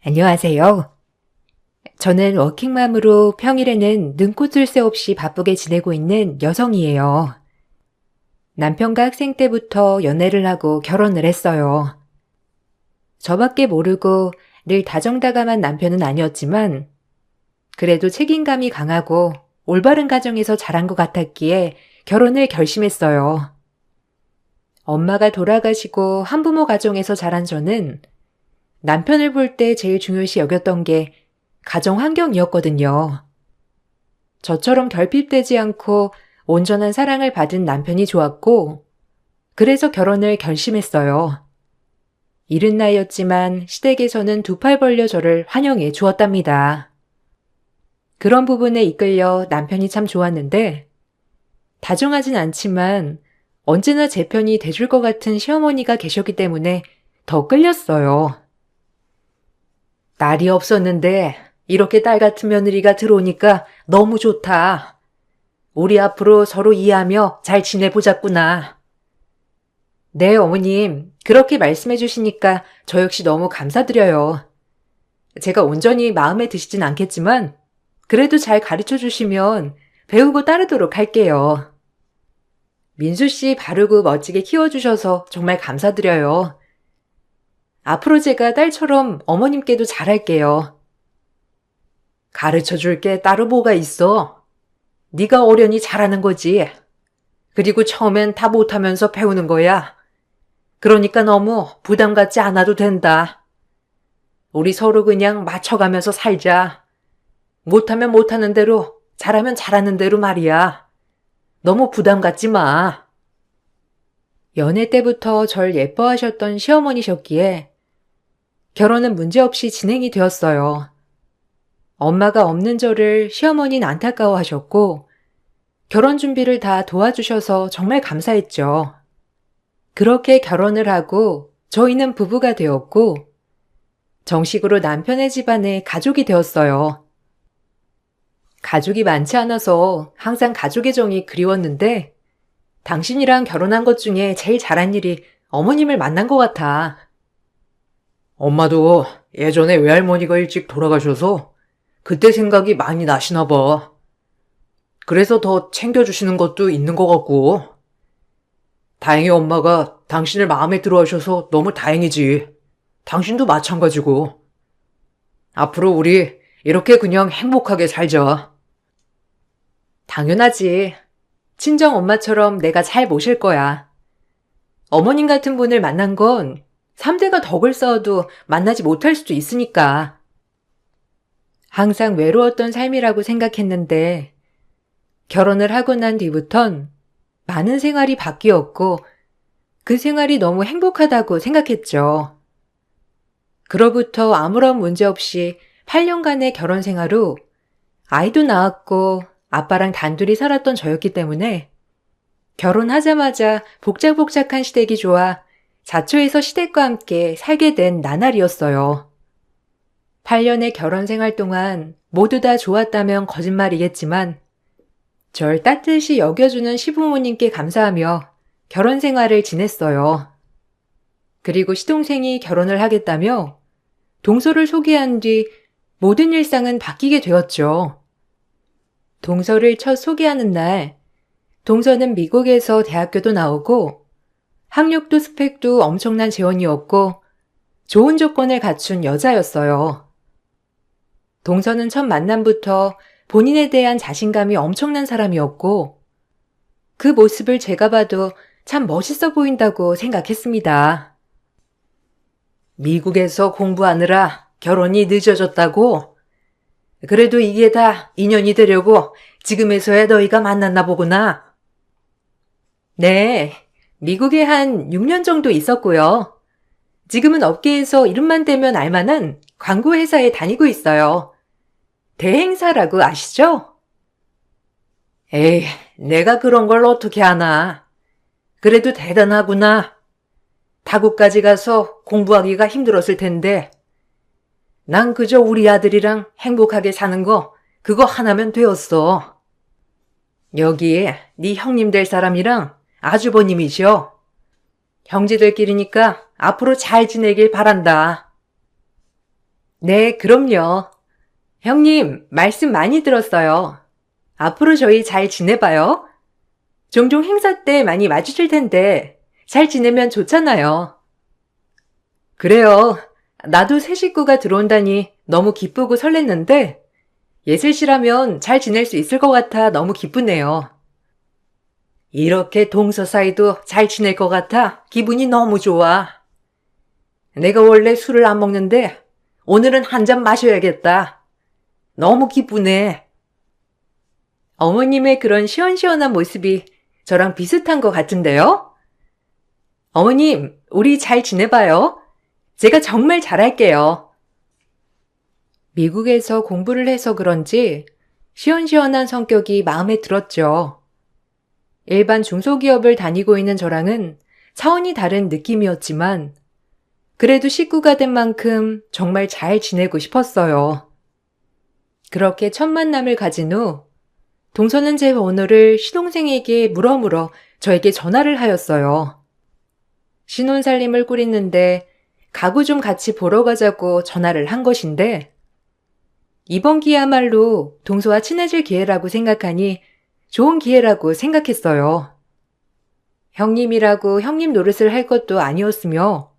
안녕하세요. 저는 워킹맘으로 평일에는 눈꽃을 새 없이 바쁘게 지내고 있는 여성이에요. 남편과 학생 때부터 연애를 하고 결혼을 했어요. 저밖에 모르고 늘 다정다감한 남편은 아니었지만 그래도 책임감이 강하고 올바른 가정에서 자란 것 같았기에 결혼을 결심했어요. 엄마가 돌아가시고 한부모 가정에서 자란 저는 남편을 볼 때 제일 중요시 여겼던 게 가정 환경이었거든요. 저처럼 결핍되지 않고 온전한 사랑을 받은 남편이 좋았고, 그래서 결혼을 결심했어요. 이른 나이였지만 시댁에서는 두 팔 벌려 저를 환영해 주었답니다. 그런 부분에 이끌려 남편이 참 좋았는데, 다정하진 않지만 언제나 제 편이 돼줄 것 같은 시어머니가 계셨기 때문에 더 끌렸어요. 날이 없었는데 이렇게 딸 같은 며느리가 들어오니까 너무 좋다. 우리 앞으로 서로 이해하며 잘 지내보자꾸나. 네, 어머님. 그렇게 말씀해 주시니까 저 역시 너무 감사드려요. 제가 온전히 마음에 드시진 않겠지만 그래도 잘 가르쳐 주시면 배우고 따르도록 할게요. 민수 씨 바르고 멋지게 키워주셔서 정말 감사드려요. 앞으로 제가 딸처럼 어머님께도 잘할게요. 가르쳐 줄 게 따로 뭐가 있어? 네가 어련히 잘하는 거지. 그리고 처음엔 다 못하면서 배우는 거야. 그러니까 너무 부담 갖지 않아도 된다. 우리 서로 그냥 맞춰가면서 살자. 못하면 못하는 대로, 잘하면 잘하는 대로 말이야. 너무 부담 갖지 마. 연애 때부터 절 예뻐하셨던 시어머니셨기에 결혼은 문제없이 진행이 되었어요. 엄마가 없는 저를 시어머니는 안타까워하셨고 결혼 준비를 다 도와주셔서 정말 감사했죠. 그렇게 결혼을 하고 저희는 부부가 되었고 정식으로 남편의 집안에 가족이 되었어요. 가족이 많지 않아서 항상 가족의 정이 그리웠는데 당신이랑 결혼한 것 중에 제일 잘한 일이 어머님을 만난 것 같아. 엄마도 예전에 외할머니가 일찍 돌아가셔서 그때 생각이 많이 나시나 봐. 그래서 더 챙겨주시는 것도 있는 것 같고. 다행히 엄마가 당신을 마음에 들어 하셔서 너무 다행이지. 당신도 마찬가지고. 앞으로 우리 이렇게 그냥 행복하게 살자. 당연하지. 친정 엄마처럼 내가 잘 모실 거야. 어머님 같은 분을 만난 건 3대가 덕을 쌓아도 만나지 못할 수도 있으니까. 항상 외로웠던 삶이라고 생각했는데 결혼을 하고 난 뒤부턴 많은 생활이 바뀌었고 그 생활이 너무 행복하다고 생각했죠. 그로부터 아무런 문제 없이 8년간의 결혼 생활 후 아이도 낳았고 아빠랑 단둘이 살았던 저였기 때문에 결혼하자마자 복작복작한 시댁이 좋아 자초해서 시댁과 함께 살게 된 나날이었어요. 8년의 결혼 생활 동안 모두 다 좋았다면 거짓말이겠지만 절 따뜻이 여겨주는 시부모님께 감사하며 결혼 생활을 지냈어요. 그리고 시동생이 결혼을 하겠다며 동서를 소개한 뒤 모든 일상은 바뀌게 되었죠. 동서를 첫 소개하는 날, 동서는 미국에서 대학교도 나오고 학력도 스펙도 엄청난 재원이었고 좋은 조건을 갖춘 여자였어요. 동서는 첫 만남부터 본인에 대한 자신감이 엄청난 사람이었고 그 모습을 제가 봐도 참 멋있어 보인다고 생각했습니다. 미국에서 공부하느라 결혼이 늦어졌다고? 그래도 이게 다 인연이 되려고 지금에서야 너희가 만났나 보구나. 네, 미국에 한 6년 정도 있었고요. 지금은 업계에서 이름만 대면 알만한 광고 회사에 다니고 있어요. 대행사라고 아시죠? 에이, 내가 그런 걸 어떻게 아나. 그래도 대단하구나. 타국까지 가서 공부하기가 힘들었을 텐데. 난 그저 우리 아들이랑 행복하게 사는 거 그거 하나면 되었어. 여기에 네 형님 될 사람이랑 아주버님이셔. 형제들끼리니까 앞으로 잘 지내길 바란다. 네, 그럼요. 형님, 말씀 많이 들었어요. 앞으로 저희 잘 지내봐요. 종종 행사 때 많이 마주칠 텐데 잘 지내면 좋잖아요. 그래요. 나도 새 식구가 들어온다니 너무 기쁘고 설렜는데 예슬씨라면 잘 지낼 수 있을 것 같아 너무 기쁘네요. 이렇게 동서 사이도 잘 지낼 것 같아 기분이 너무 좋아. 내가 원래 술을 안 먹는데 오늘은 한 잔 마셔야겠다. 너무 기쁘네. 어머님의 그런 시원시원한 모습이 저랑 비슷한 것 같은데요? 어머님, 우리 잘 지내봐요. 제가 정말 잘할게요. 미국에서 공부를 해서 그런지 시원시원한 성격이 마음에 들었죠. 일반 중소기업을 다니고 있는 저랑은 차원이 다른 느낌이었지만 그래도 식구가 된 만큼 정말 잘 지내고 싶었어요. 그렇게 첫 만남을 가진 후 동서는 제 번호를 시동생에게 물어물어 저에게 전화를 하였어요. 신혼살림을 꾸리는데 가구 좀 같이 보러 가자고 전화를 한 것인데 이번 기회야말로 동서와 친해질 기회라고 생각하니 좋은 기회라고 생각했어요. 형님이라고 형님 노릇을 할 것도 아니었으며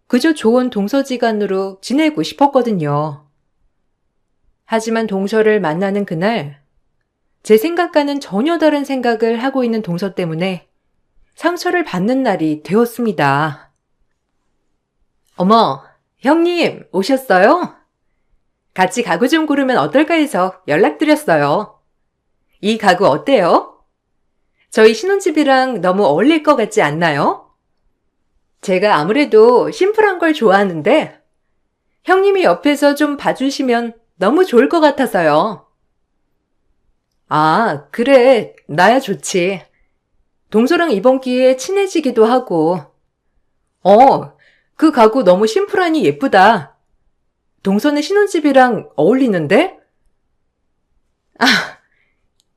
그저 좋은 동서지간으로 지내고 싶었거든요. 하지만 동서를 만나는 그날 제 생각과는 전혀 다른 생각을 하고 있는 동서 때문에 상처를 받는 날이 되었습니다. 어머, 형님 오셨어요? 같이 가구 좀 고르면 어떨까 해서 연락드렸어요. 이 가구 어때요? 저희 신혼집이랑 너무 어울릴 것 같지 않나요? 제가 아무래도 심플한 걸 좋아하는데 형님이 옆에서 좀 봐주시면 너무 좋을 것 같아서요. 아, 그래. 나야 좋지. 동서랑 이번 기회에 친해지기도 하고. 그 가구 너무 심플하니 예쁘다. 동서네 신혼집이랑 어울리는데? 아,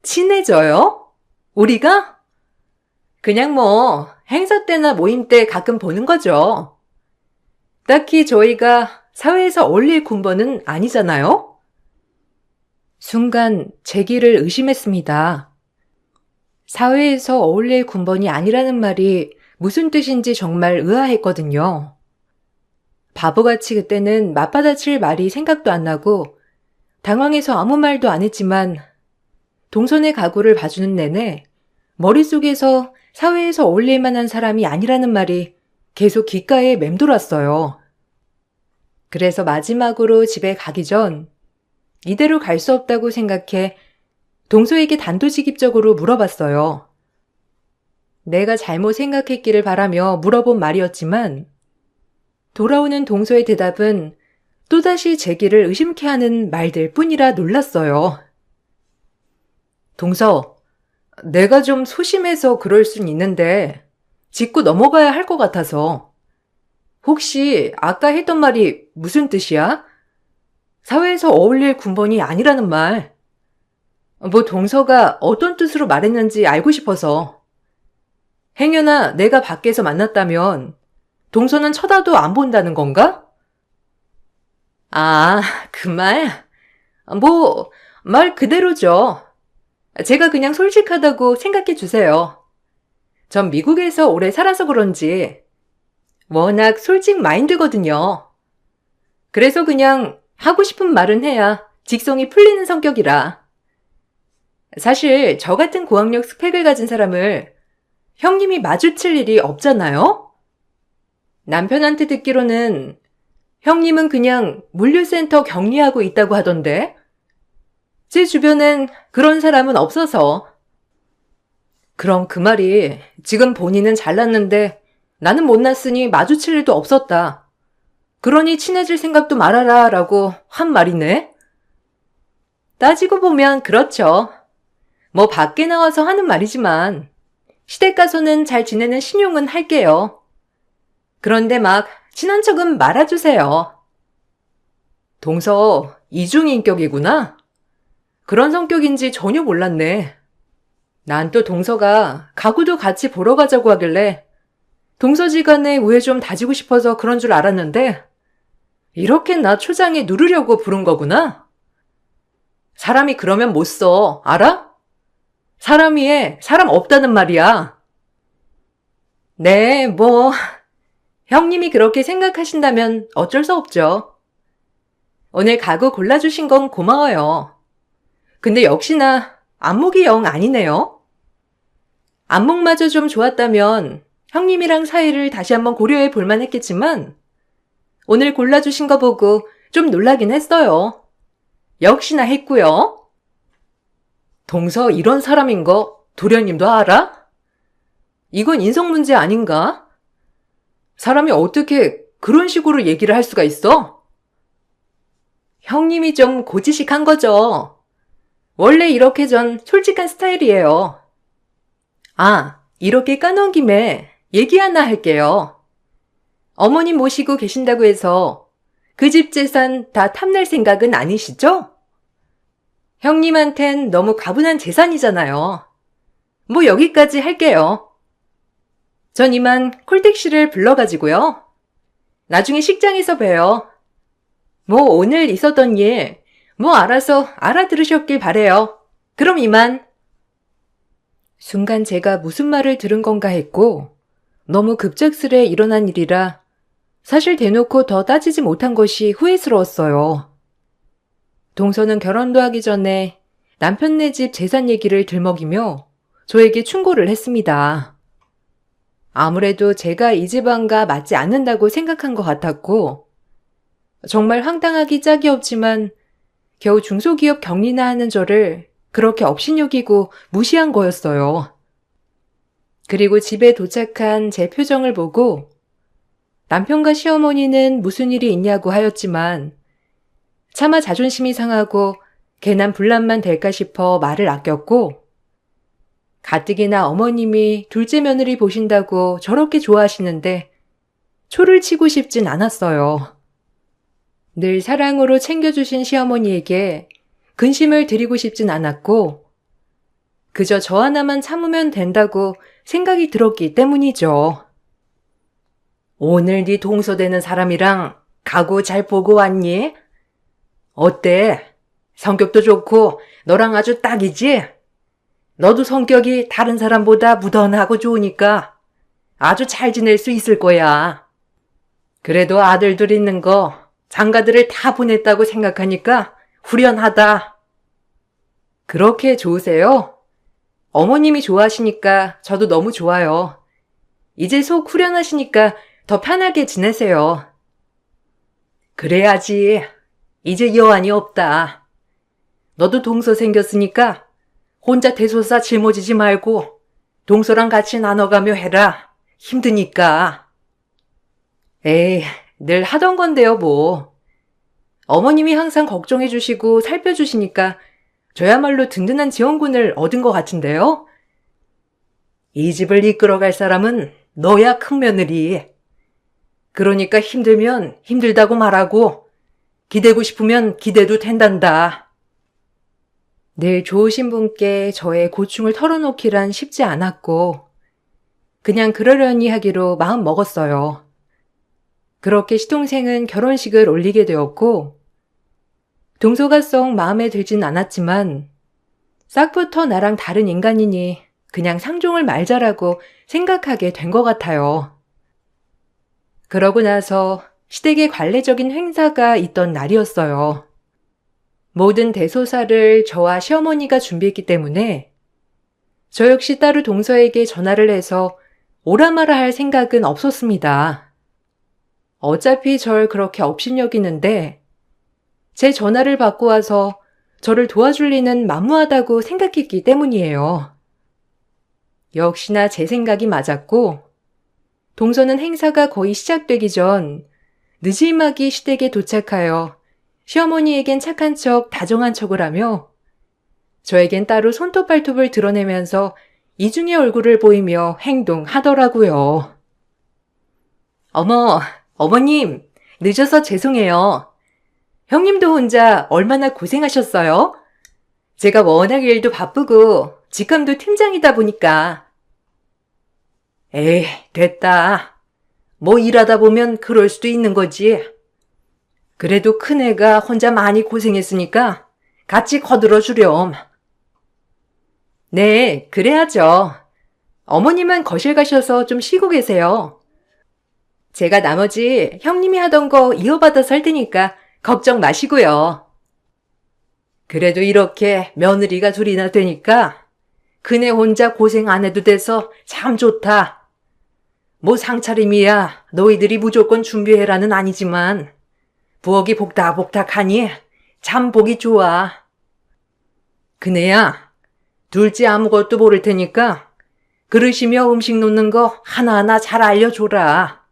친해져요? 우리가? 그냥 뭐 행사 때나 모임 때 가끔 보는 거죠. 딱히 저희가 사회에서 어울릴 군번은 아니잖아요? 순간 제 길을 의심했습니다. 사회에서 어울릴 군번이 아니라는 말이 무슨 뜻인지 정말 의아했거든요. 바보같이 그때는 맞받아칠 말이 생각도 안 나고 당황해서 아무 말도 안 했지만 동선의 가구를 봐주는 내내 머릿속에서 사회에서 어울릴 만한 사람이 아니라는 말이 계속 귓가에 맴돌았어요. 그래서 마지막으로 집에 가기 전 이대로 갈 수 없다고 생각해 동서에게 단도직입적으로 물어봤어요. 내가 잘못 생각했기를 바라며 물어본 말이었지만 돌아오는 동서의 대답은 또다시 제 길을 의심케 하는 말들 뿐이라 놀랐어요. 동서, 내가 좀 소심해서 그럴 순 있는데 짚고 넘어가야 할 것 같아서. 혹시 아까 했던 말이 무슨 뜻이야? 사회에서 어울릴 군번이 아니라는 말. 뭐 동서가 어떤 뜻으로 말했는지 알고 싶어서. 행여나 내가 밖에서 만났다면 동서는 쳐다도 안 본다는 건가? 아, 그 말? 뭐, 말 그대로죠. 제가 그냥 솔직하다고 생각해 주세요. 전 미국에서 오래 살아서 그런지 워낙 솔직 마인드거든요. 그래서 그냥 하고 싶은 말은 해야 직성이 풀리는 성격이라. 사실 저 같은 고학력 스펙을 가진 사람을 형님이 마주칠 일이 없잖아요? 남편한테 듣기로는 형님은 그냥 물류센터 격리하고 있다고 하던데 제 주변엔 그런 사람은 없어서. 그럼 그 말이 지금 본인은 잘났는데 나는 못났으니 마주칠 일도 없었다. 그러니 친해질 생각도 말아라 라고 한 말이네. 따지고 보면 그렇죠. 뭐 밖에 나와서 하는 말이지만 시댁 가서는 잘 지내는 신용은 할게요. 그런데 막 친한 척은 말아주세요. 동서 이중인격이구나. 그런 성격인지 전혀 몰랐네. 난 또 동서가 가구도 같이 보러 가자고 하길래 동서지간에 우애 좀 다지고 싶어서 그런 줄 알았는데 이렇게 나 초장에 누르려고 부른 거구나? 사람이 그러면 못 써, 알아? 사람 위에 사람 없다는 말이야. 네, 형님이 그렇게 생각하신다면 어쩔 수 없죠. 오늘 가구 골라주신 건 고마워요. 근데 역시나 안목이 영 아니네요. 안목마저 좀 좋았다면 형님이랑 사이를 다시 한번 고려해 볼만 했겠지만 오늘 골라주신 거 보고 좀 놀라긴 했어요. 역시나 했고요. 동서 이런 사람인 거 도련님도 알아? 이건 인성 문제 아닌가? 사람이 어떻게 그런 식으로 얘기를 할 수가 있어? 형님이 좀 고지식한 거죠. 원래 이렇게 전 솔직한 스타일이에요. 아, 이렇게 까놓은 김에 얘기 하나 할게요. 어머님 모시고 계신다고 해서 그 집 재산 다 탐낼 생각은 아니시죠? 형님한텐 너무 가분한 재산이잖아요. 뭐 여기까지 할게요. 전 이만 콜택시를 불러가지고요. 나중에 식장에서 봬요. 뭐 오늘 있었던 일, 뭐 알아서 알아들으셨길 바래요. 그럼 이만. 순간 제가 무슨 말을 들은 건가 했고 너무 급작스레 일어난 일이라 사실 대놓고 더 따지지 못한 것이 후회스러웠어요. 동서는 결혼도 하기 전에 남편네 집 재산 얘기를 들먹이며 저에게 충고를 했습니다. 아무래도 제가 이 집안과 맞지 않는다고 생각한 것 같았고 정말 황당하기 짝이 없지만 겨우 중소기업 격리나 하는 저를 그렇게 업신여기고 무시한 거였어요. 그리고 집에 도착한 제 표정을 보고 남편과 시어머니는 무슨 일이 있냐고 하였지만 차마 자존심이 상하고 괜한 분란만 될까 싶어 말을 아꼈고 가뜩이나 어머님이 둘째 며느리 보신다고 저렇게 좋아하시는데 초를 치고 싶진 않았어요. 늘 사랑으로 챙겨주신 시어머니에게 근심을 드리고 싶진 않았고 그저 저 하나만 참으면 된다고 생각이 들었기 때문이죠. 오늘 네 동서되는 사람이랑 가구 잘 보고 왔니? 어때? 성격도 좋고 너랑 아주 딱이지? 너도 성격이 다른 사람보다 무던하고 좋으니까 아주 잘 지낼 수 있을 거야. 그래도 아들들 있는 거 장가들을 다 보냈다고 생각하니까 후련하다. 그렇게 좋으세요? 어머님이 좋아하시니까 저도 너무 좋아요. 이제 속 후련하시니까 더 편하게 지내세요. 그래야지. 이제 여한이 없다. 너도 동서 생겼으니까 혼자 대소사 짊어지지 말고 동서랑 같이 나눠가며 해라. 힘드니까. 에이, 늘 하던 건데요, 뭐. 어머님이 항상 걱정해 주시고 살펴주시니까 저야말로 든든한 지원군을 얻은 것 같은데요. 이 집을 이끌어갈 사람은 너야 큰 며느리. 그러니까 힘들면 힘들다고 말하고 기대고 싶으면 기대도 된단다. 늘 좋으신 분께 저의 고충을 털어놓기란 쉽지 않았고 그냥 그러려니 하기로 마음 먹었어요. 그렇게 시동생은 결혼식을 올리게 되었고 동서가 썩 마음에 들진 않았지만 싹부터 나랑 다른 인간이니 그냥 상종을 말자라고 생각하게 된 것 같아요. 그러고 나서 시댁에 관례적인 행사가 있던 날이었어요. 모든 대소사를 저와 시어머니가 준비했기 때문에 저 역시 따로 동서에게 전화를 해서 오라 마라 할 생각은 없었습니다. 어차피 절 그렇게 업신여기는데 제 전화를 받고 와서 저를 도와줄 리는 만무하다고 생각했기 때문이에요. 역시나 제 생각이 맞았고 동서는 행사가 거의 시작되기 전 느지막이 시댁에 도착하여 시어머니에겐 착한 척 다정한 척을 하며 저에겐 따로 손톱 발톱을 드러내면서 이중의 얼굴을 보이며 행동하더라고요. 어머님, 늦어서 죄송해요. 형님도 혼자 얼마나 고생하셨어요? 제가 워낙 일도 바쁘고 직함도 팀장이다 보니까. 에이, 됐다. 뭐 일하다 보면 그럴 수도 있는 거지. 그래도 큰애가 혼자 많이 고생했으니까 같이 거들어 주렴. 네, 그래야죠. 어머님은 거실 가셔서 좀 쉬고 계세요. 제가 나머지 형님이 하던 거 이어받아서 할 테니까 걱정 마시고요. 그래도 이렇게 며느리가 둘이나 되니까 그네 혼자 고생 안 해도 돼서 참 좋다. 뭐 상차림이야 너희들이 무조건 준비해라는 아니지만 부엌이 복닥복닥하니 참 보기 좋아. 그네야, 둘째 아무것도 모를 테니까 그릇이며 음식 놓는 거 하나하나 잘 알려줘라.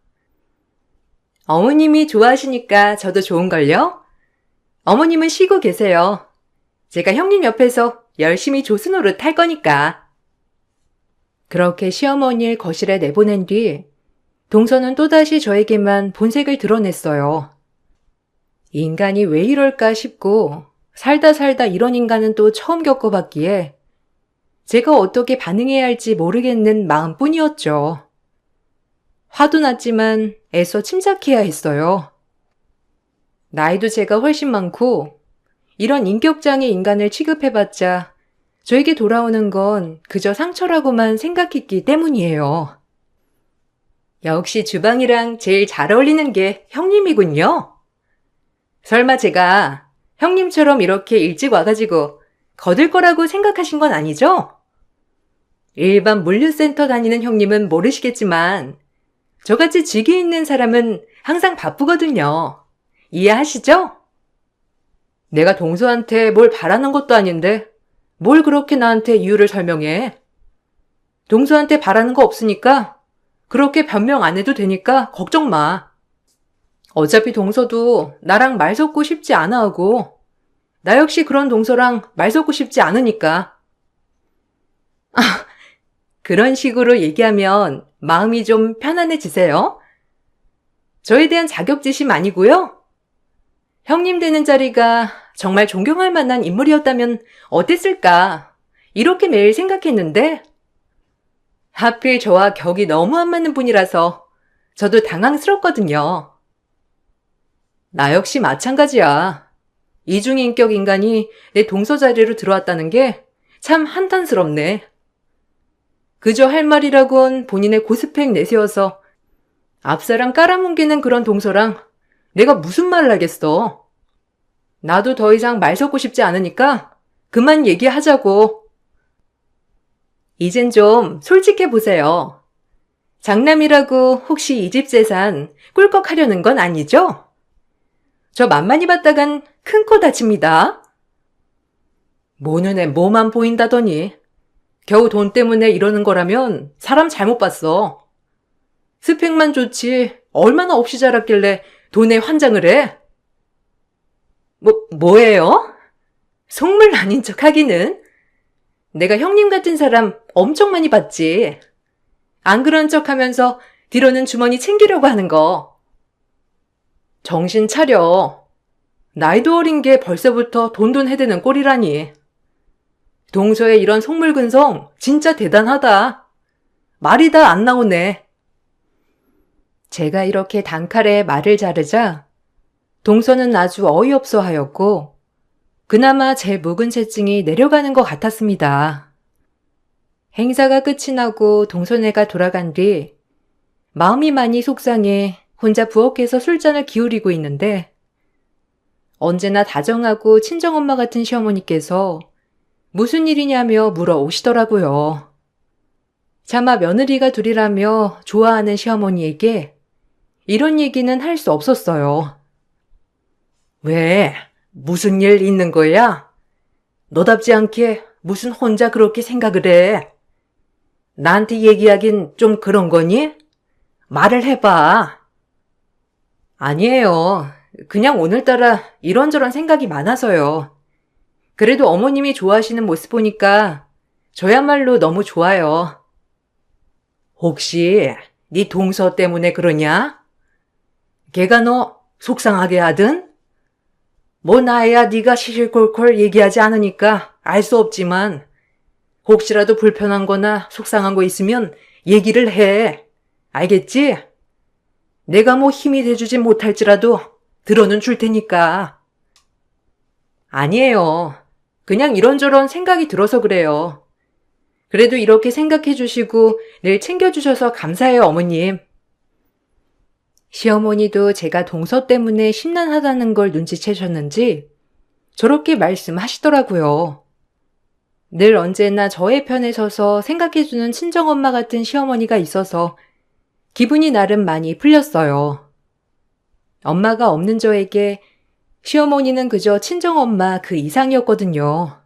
어머님이 좋아하시니까 저도 좋은걸요? 어머님은 쉬고 계세요. 제가 형님 옆에서 열심히 조수노릇 할 거니까. 그렇게 시어머니를 거실에 내보낸 뒤 동서는 또다시 저에게만 본색을 드러냈어요. 인간이 왜 이럴까 싶고 살다 이런 인간은 또 처음 겪어봤기에 제가 어떻게 반응해야 할지 모르겠는 마음뿐이었죠. 화도 났지만 애써 침착해야 했어요. 나이도 제가 훨씬 많고 이런 인격장애 인간을 취급해봤자 저에게 돌아오는 건 그저 상처라고만 생각했기 때문이에요. 역시 주방이랑 제일 잘 어울리는 게 형님이군요. 설마 제가 형님처럼 이렇게 일찍 와가지고 거들 거라고 생각하신 건 아니죠? 일반 물류센터 다니는 형님은 모르시겠지만 저같이 직위 있는 사람은 항상 바쁘거든요. 이해하시죠? 내가 동서한테 뭘 바라는 것도 아닌데 뭘 그렇게 나한테 이유를 설명해. 동서한테 바라는 거 없으니까 그렇게 변명 안 해도 되니까 걱정 마. 어차피 동서도 나랑 말 섞고 싶지 않아 하고 나 역시 그런 동서랑 말 섞고 싶지 않으니까. 그런 식으로 얘기하면 마음이 좀 편안해지세요? 저에 대한 자격지심 아니고요. 형님 되는 자리가 정말 존경할 만한 인물이었다면 어땠을까? 이렇게 매일 생각했는데 하필 저와 격이 너무 안 맞는 분이라서 저도 당황스럽거든요. 나 역시 마찬가지야. 이중인격 인간이 내 동서 자리로 들어왔다는 게 참 한탄스럽네. 그저 할 말이라곤 본인의 고스펙 내세워서 앞사람 깔아뭉개는 그런 동서랑 내가 무슨 말을 하겠어. 나도 더 이상 말 섞고 싶지 않으니까 그만 얘기하자고. 이젠 좀 솔직해보세요. 장남이라고 혹시 이 집 재산 꿀꺽하려는 건 아니죠? 저 만만히 봤다간 큰 코 다칩니다. 뭐 눈에 뭐만 보인다더니 겨우 돈 때문에 이러는 거라면 사람 잘못 봤어. 스펙만 좋지 얼마나 없이 자랐길래 돈에 환장을 해? 뭐예요? 속물 아닌 척 하기는. 내가 형님 같은 사람 엄청 많이 봤지. 안 그런 척 하면서 뒤로는 주머니 챙기려고 하는 거. 정신 차려. 나이도 어린 게 벌써부터 돈돈 해대는 꼴이라니. 동서의 이런 속물근성 진짜 대단하다. 말이 다 안 나오네. 제가 이렇게 단칼에 말을 자르자 동서는 아주 어이없어 하였고 그나마 제 묵은 채증이 내려가는 것 같았습니다. 행사가 끝이 나고 동서네가 돌아간 뒤 마음이 많이 속상해 혼자 부엌에서 술잔을 기울이고 있는데 언제나 다정하고 친정엄마 같은 시어머니께서 무슨 일이냐며 물어오시더라고요. 차마 며느리가 둘이라며 좋아하는 시어머니에게 이런 얘기는 할 수 없었어요. 왜? 무슨 일 있는 거야? 너답지 않게 무슨 혼자 그렇게 생각을 해? 나한테 얘기하긴 좀 그런 거니? 말을 해봐. 아니에요. 그냥 오늘따라 이런저런 생각이 많아서요. 그래도 어머님이 좋아하시는 모습 보니까 저야말로 너무 좋아요. 혹시 네 동서 때문에 그러냐? 걔가 너 속상하게 하든? 뭐 나야 네가 시실콜콜 얘기하지 않으니까 알 수 없지만 혹시라도 불편한 거나 속상한 거 있으면 얘기를 해. 알겠지? 내가 뭐 힘이 돼주지 못할지라도 들어는 줄 테니까. 아니에요. 그냥 이런저런 생각이 들어서 그래요. 그래도 이렇게 생각해 주시고 늘 챙겨주셔서 감사해요, 어머님. 시어머니도 제가 동서 때문에 심란하다는 걸 눈치채셨는지 저렇게 말씀하시더라고요. 늘 언제나 저의 편에 서서 생각해주는 친정엄마 같은 시어머니가 있어서 기분이 나름 많이 풀렸어요. 엄마가 없는 저에게 시어머니는 그저 친정엄마 그 이상이었거든요.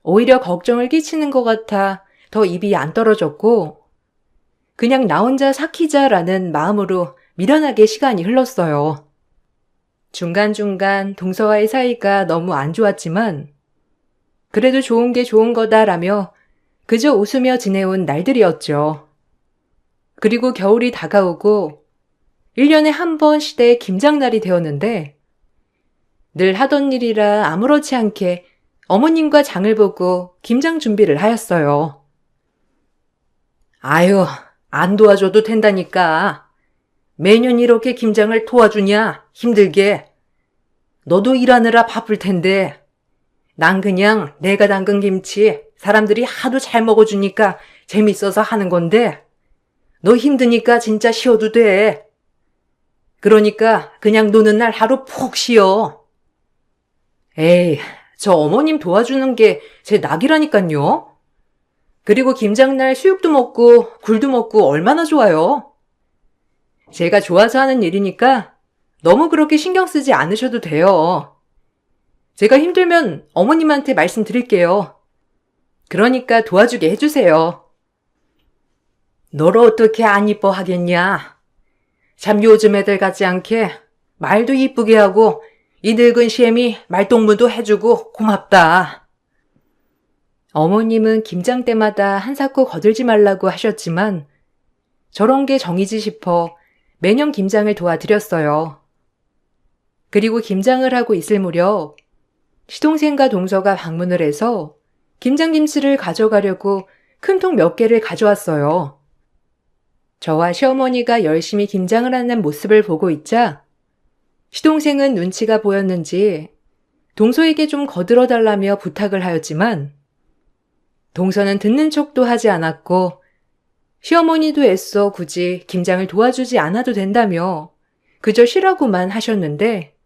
오히려 걱정을 끼치는 것 같아 더 입이 안 떨어졌고 그냥 나 혼자 삭히자라는 마음으로 미련하게 시간이 흘렀어요. 중간중간 동서와의 사이가 너무 안 좋았지만 그래도 좋은 게 좋은 거다라며 그저 웃으며 지내온 날들이었죠. 그리고 겨울이 다가오고 1년에 한 번 시대의 김장날이 되었는데 늘 하던 일이라 아무렇지 않게 어머님과 장을 보고 김장 준비를 하였어요. 아유, 안 도와줘도 된다니까. 매년 이렇게 김장을 도와주냐, 힘들게. 너도 일하느라 바쁠 텐데. 난 그냥 내가 담근 김치 사람들이 하도 잘 먹어주니까 재밌어서 하는 건데 너 힘드니까 진짜 쉬어도 돼. 그러니까 그냥 노는 날 하루 푹 쉬어. 에이, 저 어머님 도와주는 게 제 낙이라니깐요. 그리고 김장날 수육도 먹고 굴도 먹고 얼마나 좋아요. 제가 좋아서 하는 일이니까 너무 그렇게 신경 쓰지 않으셔도 돼요. 제가 힘들면 어머님한테 말씀드릴게요. 그러니까 도와주게 해주세요. 너를 어떻게 안 이뻐하겠냐. 참 요즘 애들 같지 않게 말도 이쁘게 하고 이 늙은 시엠이 말동무도 해주고 고맙다. 어머님은 김장 때마다 한사코 거들지 말라고 하셨지만 저런 게 정이지 싶어 매년 김장을 도와드렸어요. 그리고 김장을 하고 있을 무렵 시동생과 동서가 방문을 해서 김장김치를 가져가려고 큰 통 몇 개를 가져왔어요. 저와 시어머니가 열심히 김장을 하는 모습을 보고 있자 시동생은 눈치가 보였는지 동서에게 좀 거들어달라며 부탁을 하였지만 동서는 듣는 척도 하지 않았고 시어머니도 애써 굳이 김장을 도와주지 않아도 된다며 그저 쉬라고만 하셨는데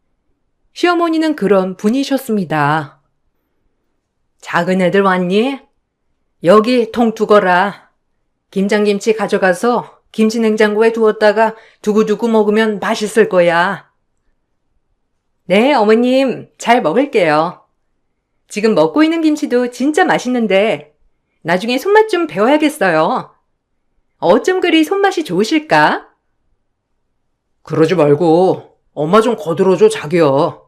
시어머니는 그런 분이셨습니다. 작은 애들 왔니? 여기 통 두거라. 김장김치 가져가서 김치냉장고에 두었다가 두고두고 먹으면 맛있을 거야. 네, 어머님, 잘 먹을게요. 지금 먹고 있는 김치도 진짜 맛있는데 나중에 손맛 좀 배워야겠어요. 어쩜 그리 손맛이 좋으실까? 그러지 말고 엄마 좀 거들어줘, 자기야.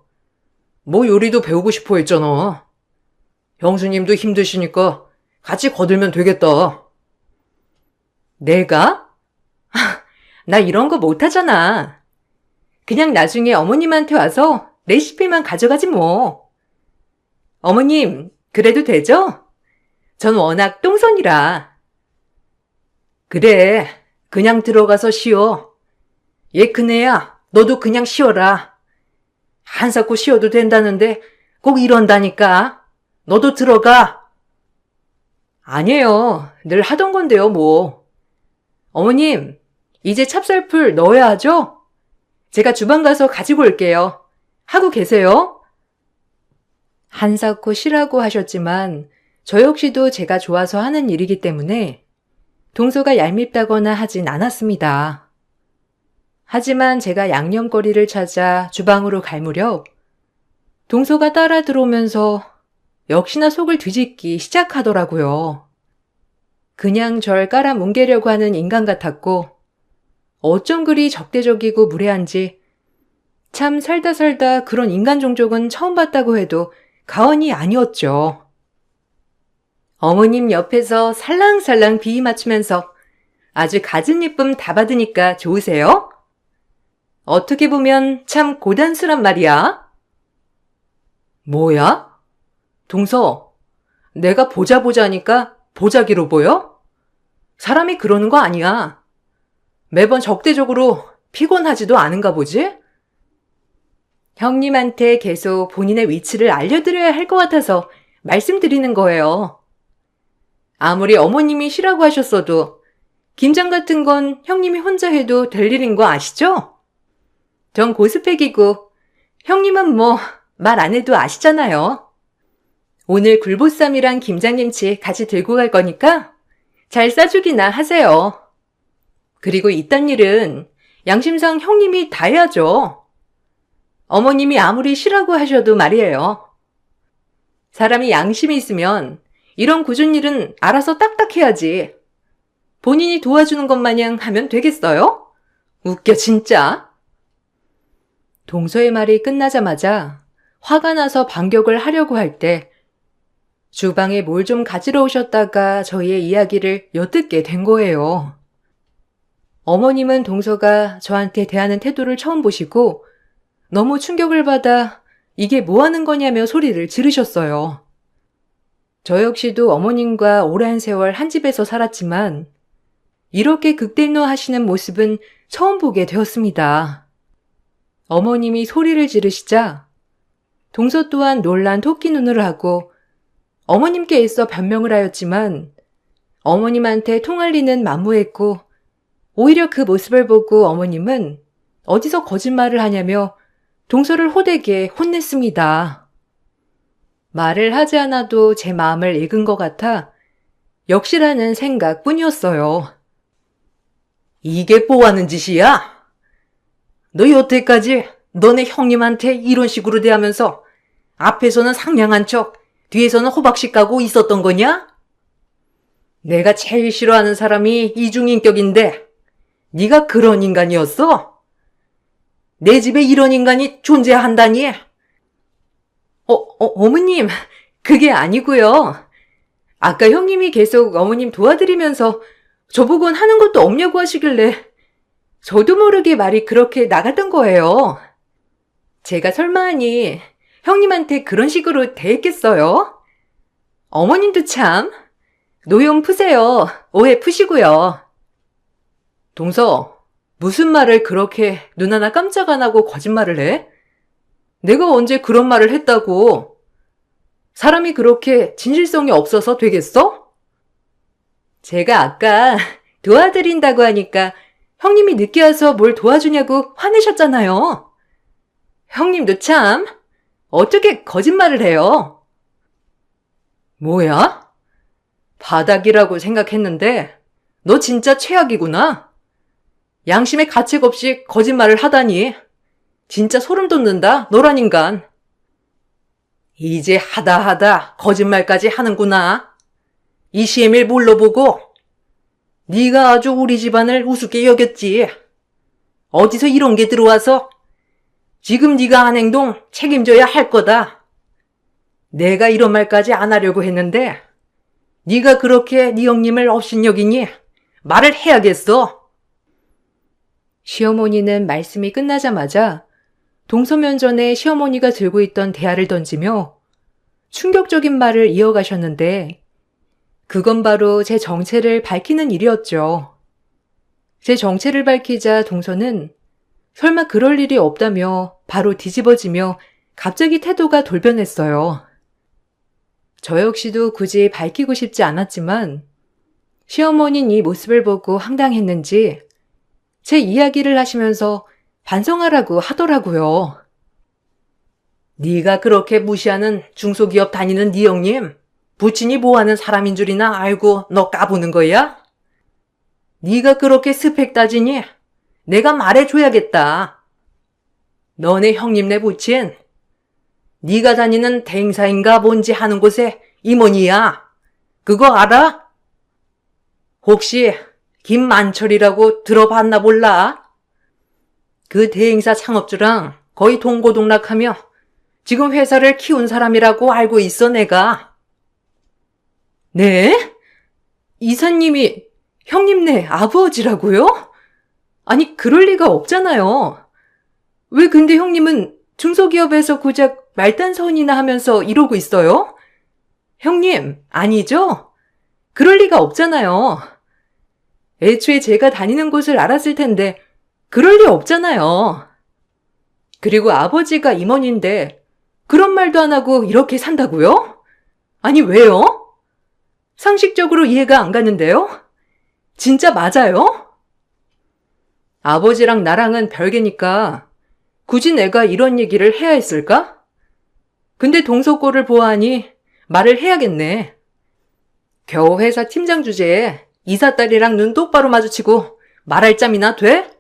뭐 요리도 배우고 싶어 했잖아. 형수님도 힘드시니까 같이 거들면 되겠다. 내가? 나 이런 거 못하잖아. 그냥 나중에 어머님한테 와서 레시피만 가져가지 뭐. 어머님, 그래도 되죠? 전 워낙 똥손이라. 그래, 그냥 들어가서 쉬어. 얘 큰애야, 너도 그냥 쉬어라. 한사코 쉬어도 된다는데 꼭 이런다니까. 너도 들어가. 아니에요. 늘 하던 건데요, 뭐. 어머님, 이제 찹쌀풀 넣어야 하죠? 제가 주방 가서 가지고 올게요. 하고 계세요? 한사코 쉬라고 하셨지만 저 역시도 제가 좋아서 하는 일이기 때문에 동서가 얄밉다거나 하진 않았습니다. 하지만 제가 양념거리를 찾아 주방으로 갈 무렵 동서가 따라 들어오면서 역시나 속을 뒤집기 시작하더라고요. 그냥 절 깔아뭉개려고 하는 인간 같았고 어쩜 그리 적대적이고 무례한지 참 살다 그런 인간 종족은 처음 봤다고 해도 가언이 아니었죠. 어머님 옆에서 살랑살랑 비위 맞추면서 아주 갖은 예쁨 다 받으니까 좋으세요? 어떻게 보면 참 고단수란 말이야. 뭐야? 동서, 내가 보자니까 보자기로 보여? 사람이 그러는 거 아니야. 매번 적대적으로 피곤하지도 않은가 보지? 형님한테 계속 본인의 위치를 알려드려야 할 것 같아서 말씀드리는 거예요. 아무리 어머님이 쉬라고 하셨어도 김장 같은 건 형님이 혼자 해도 될 일인 거 아시죠? 전 고스펙이고 형님은 뭐 말 안 해도 아시잖아요. 오늘 굴보쌈이랑 김장김치 같이 들고 갈 거니까 잘 싸주기나 하세요. 그리고 이딴 일은 양심상 형님이 다 해야죠. 어머님이 아무리 쉬라고 하셔도 말이에요. 사람이 양심이 있으면 이런 굳은 일은 알아서 딱딱 해야지. 본인이 도와주는 것 마냥 하면 되겠어요? 웃겨 진짜. 동서의 말이 끝나자마자 화가 나서 반격을 하려고 할 때 주방에 뭘 좀 가지러 오셨다가 저희의 이야기를 엿듣게 된 거예요. 어머님은 동서가 저한테 대하는 태도를 처음 보시고 너무 충격을 받아 이게 뭐 하는 거냐며 소리를 지르셨어요. 저 역시도 어머님과 오랜 세월 한 집에서 살았지만 이렇게 극대노하시는 모습은 처음 보게 되었습니다. 어머님이 소리를 지르시자 동서 또한 놀란 토끼 눈을 하고 어머님께 애써 변명을 하였지만 어머님한테 통할 리는 만무했고 오히려 그 모습을 보고 어머님은 어디서 거짓말을 하냐며 동서를 호되게 혼냈습니다. 말을 하지 않아도 제 마음을 읽은 것 같아 역시라는 생각뿐이었어요. 이게 뭐 하는 짓이야? 너 여태까지 너네 형님한테 이런 식으로 대하면서 앞에서는 상냥한 척 뒤에서는 호박씨 까고 있었던 거냐? 내가 제일 싫어하는 사람이 이중인격인데 네가 그런 인간이었어? 내 집에 이런 인간이 존재한다니? 어머님, 그게 아니고요. 아까 형님이 계속 어머님 도와드리면서 저보곤 하는 것도 없냐고 하시길래 저도 모르게 말이 그렇게 나갔던 거예요. 제가 설마하니 형님한테 그런 식으로 대했겠어요? 어머님도 참, 노용 푸세요. 오해 푸시고요. 동서, 무슨 말을 그렇게 눈 하나 깜짝 안 하고 거짓말을 해? 내가 언제 그런 말을 했다고? 사람이 그렇게 진실성이 없어서 되겠어? 제가 아까 도와드린다고 하니까 형님이 늦게 와서 뭘 도와주냐고 화내셨잖아요. 형님도 참, 어떻게 거짓말을 해요? 뭐야? 바닥이라고 생각했는데 너 진짜 최악이구나. 양심의 가책 없이 거짓말을 하다니. 진짜 소름 돋는다, 너란 인간. 이제 하다 거짓말까지 하는구나. 이 시엠을 뭘로 보고? 네가 아주 우리 집안을 우습게 여겼지. 어디서 이런 게 들어와서? 지금 네가 한 행동 책임져야 할 거다. 내가 이런 말까지 안 하려고 했는데 네가 그렇게 네 형님을 업신여기니 말을 해야겠어. 시어머니는 말씀이 끝나자마자 동서면전에 시어머니가 들고 있던 대야를 던지며 충격적인 말을 이어가셨는데 그건 바로 제 정체를 밝히는 일이었죠. 제 정체를 밝히자 동서는 설마 그럴 일이 없다며 바로 뒤집어지며 갑자기 태도가 돌변했어요. 저 역시도 굳이 밝히고 싶지 않았지만 시어머니는 이 모습을 보고 황당했는지 제 이야기를 하시면서 반성하라고 하더라고요. 네가 그렇게 무시하는 중소기업 다니는 네 형님 부친이 뭐하는 사람인 줄이나 알고 너 까부는 거야? 네가 그렇게 스펙 따지니 내가 말해줘야겠다. 너네 형님네 부친 네가 다니는 대행사인가 뭔지 하는 곳에 임원이야. 그거 알아? 혹시 김만철이라고 들어봤나 몰라? 그 대행사 창업주랑 거의 동고동락하며 지금 회사를 키운 사람이라고 알고 있어 내가. 네? 이사님이 형님네 아버지라고요? 아니 그럴 리가 없잖아요. 왜 근데 형님은 중소기업에서 고작 말단선이나 하면서 이러고 있어요? 형님, 아니죠? 그럴 리가 없잖아요. 애초에 제가 다니는 곳을 알았을 텐데 그럴 리 없잖아요. 그리고 아버지가 임원인데 그런 말도 안 하고 이렇게 산다고요? 아니, 왜요? 상식적으로 이해가 안 가는데요? 진짜 맞아요? 아버지랑 나랑은 별개니까 굳이 내가 이런 얘기를 해야 했을까? 근데 동서꼴을 보아하니 말을 해야겠네. 겨우 회사 팀장 주제에 이사 딸이랑 눈 똑바로 마주치고 말할 짬이나 돼?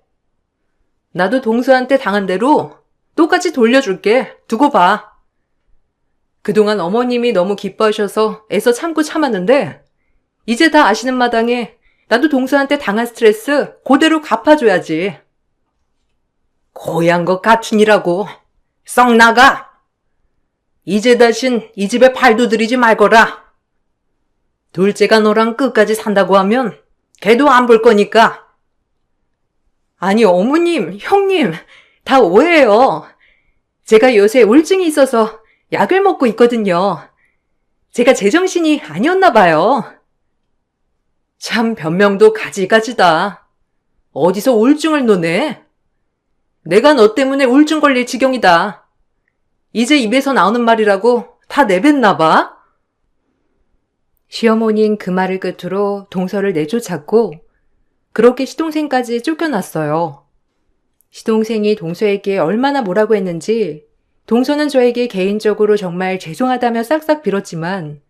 나도 동서한테 당한 대로 똑같이 돌려줄게. 두고 봐. 그동안 어머님이 너무 기뻐하셔서 애써 참고 참았는데 이제 다 아시는 마당에 나도 동서한테 당한 스트레스 그대로 갚아줘야지. 고얀 것 같으니라고. 썩 나가. 이제 다신 이 집에 발도 들이지 말거라. 둘째가 너랑 끝까지 산다고 하면 걔도 안 볼 거니까. 아니, 어머님, 형님, 다 오해예요. 제가 요새 우울증이 있어서 약을 먹고 있거든요. 제가 제정신이 아니었나 봐요. 참 변명도 가지가지다. 어디서 우울증을 노네? 내가 너 때문에 우울증 걸릴 지경이다. 이제 입에서 나오는 말이라고 다 내뱉나 봐. 시어머니는 그 말을 끝으로 동서를 내쫓았고 그렇게 시동생까지 쫓겨났어요. 시동생이 동서에게 얼마나 뭐라고 했는지 동서는 저에게 개인적으로 정말 죄송하다며 싹싹 빌었지만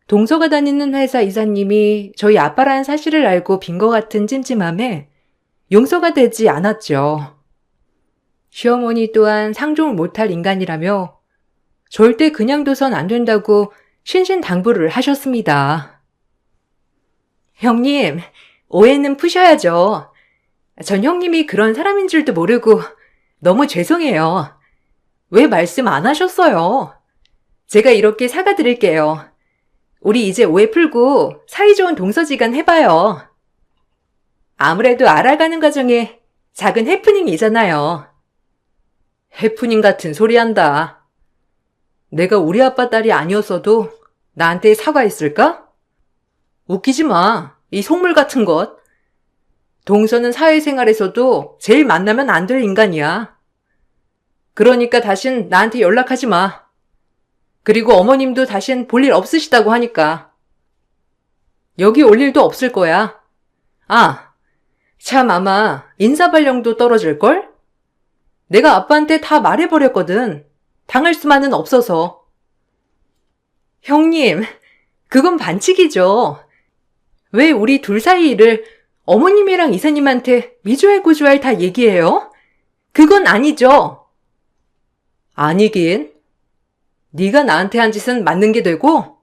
동서가 다니는 회사 이사님이 저희 아빠라는 사실을 알고 빈 것 같은 찜찜함에 용서가 되지 않았죠. 시어머니 또한 상종을 못할 인간이라며 절대 그냥 둬선 안 된다고 신신당부를 하셨습니다. 형님, 오해는 푸셔야죠. 전 형님이 그런 사람인 줄도 모르고 너무 죄송해요. 왜 말씀 안 하셨어요? 제가 이렇게 사과드릴게요. 우리 이제 오해 풀고 사이좋은 동서지간 해봐요. 아무래도 알아가는 과정에 작은 해프닝이잖아요. 해프닝 같은 소리 한다. 내가 우리 아빠 딸이 아니었어도 나한테 사과했을까? 웃기지 마, 이 속물 같은 것. 동서는 사회생활에서도 제일 만나면 안 될 인간이야. 그러니까 다신 나한테 연락하지 마. 그리고 어머님도 다신 볼 일 없으시다고 하니까. 여기 올 일도 없을 거야. 아, 참 아마 인사발령도 떨어질걸? 내가 아빠한테 다 말해버렸거든. 당할 수만은 없어서. 형님, 그건 반칙이죠. 왜 우리 둘 사이 일을 어머님이랑 이사님한테 미주알고주알 다 얘기해요? 그건 아니죠. 아니긴. 네가 나한테 한 짓은 맞는 게 되고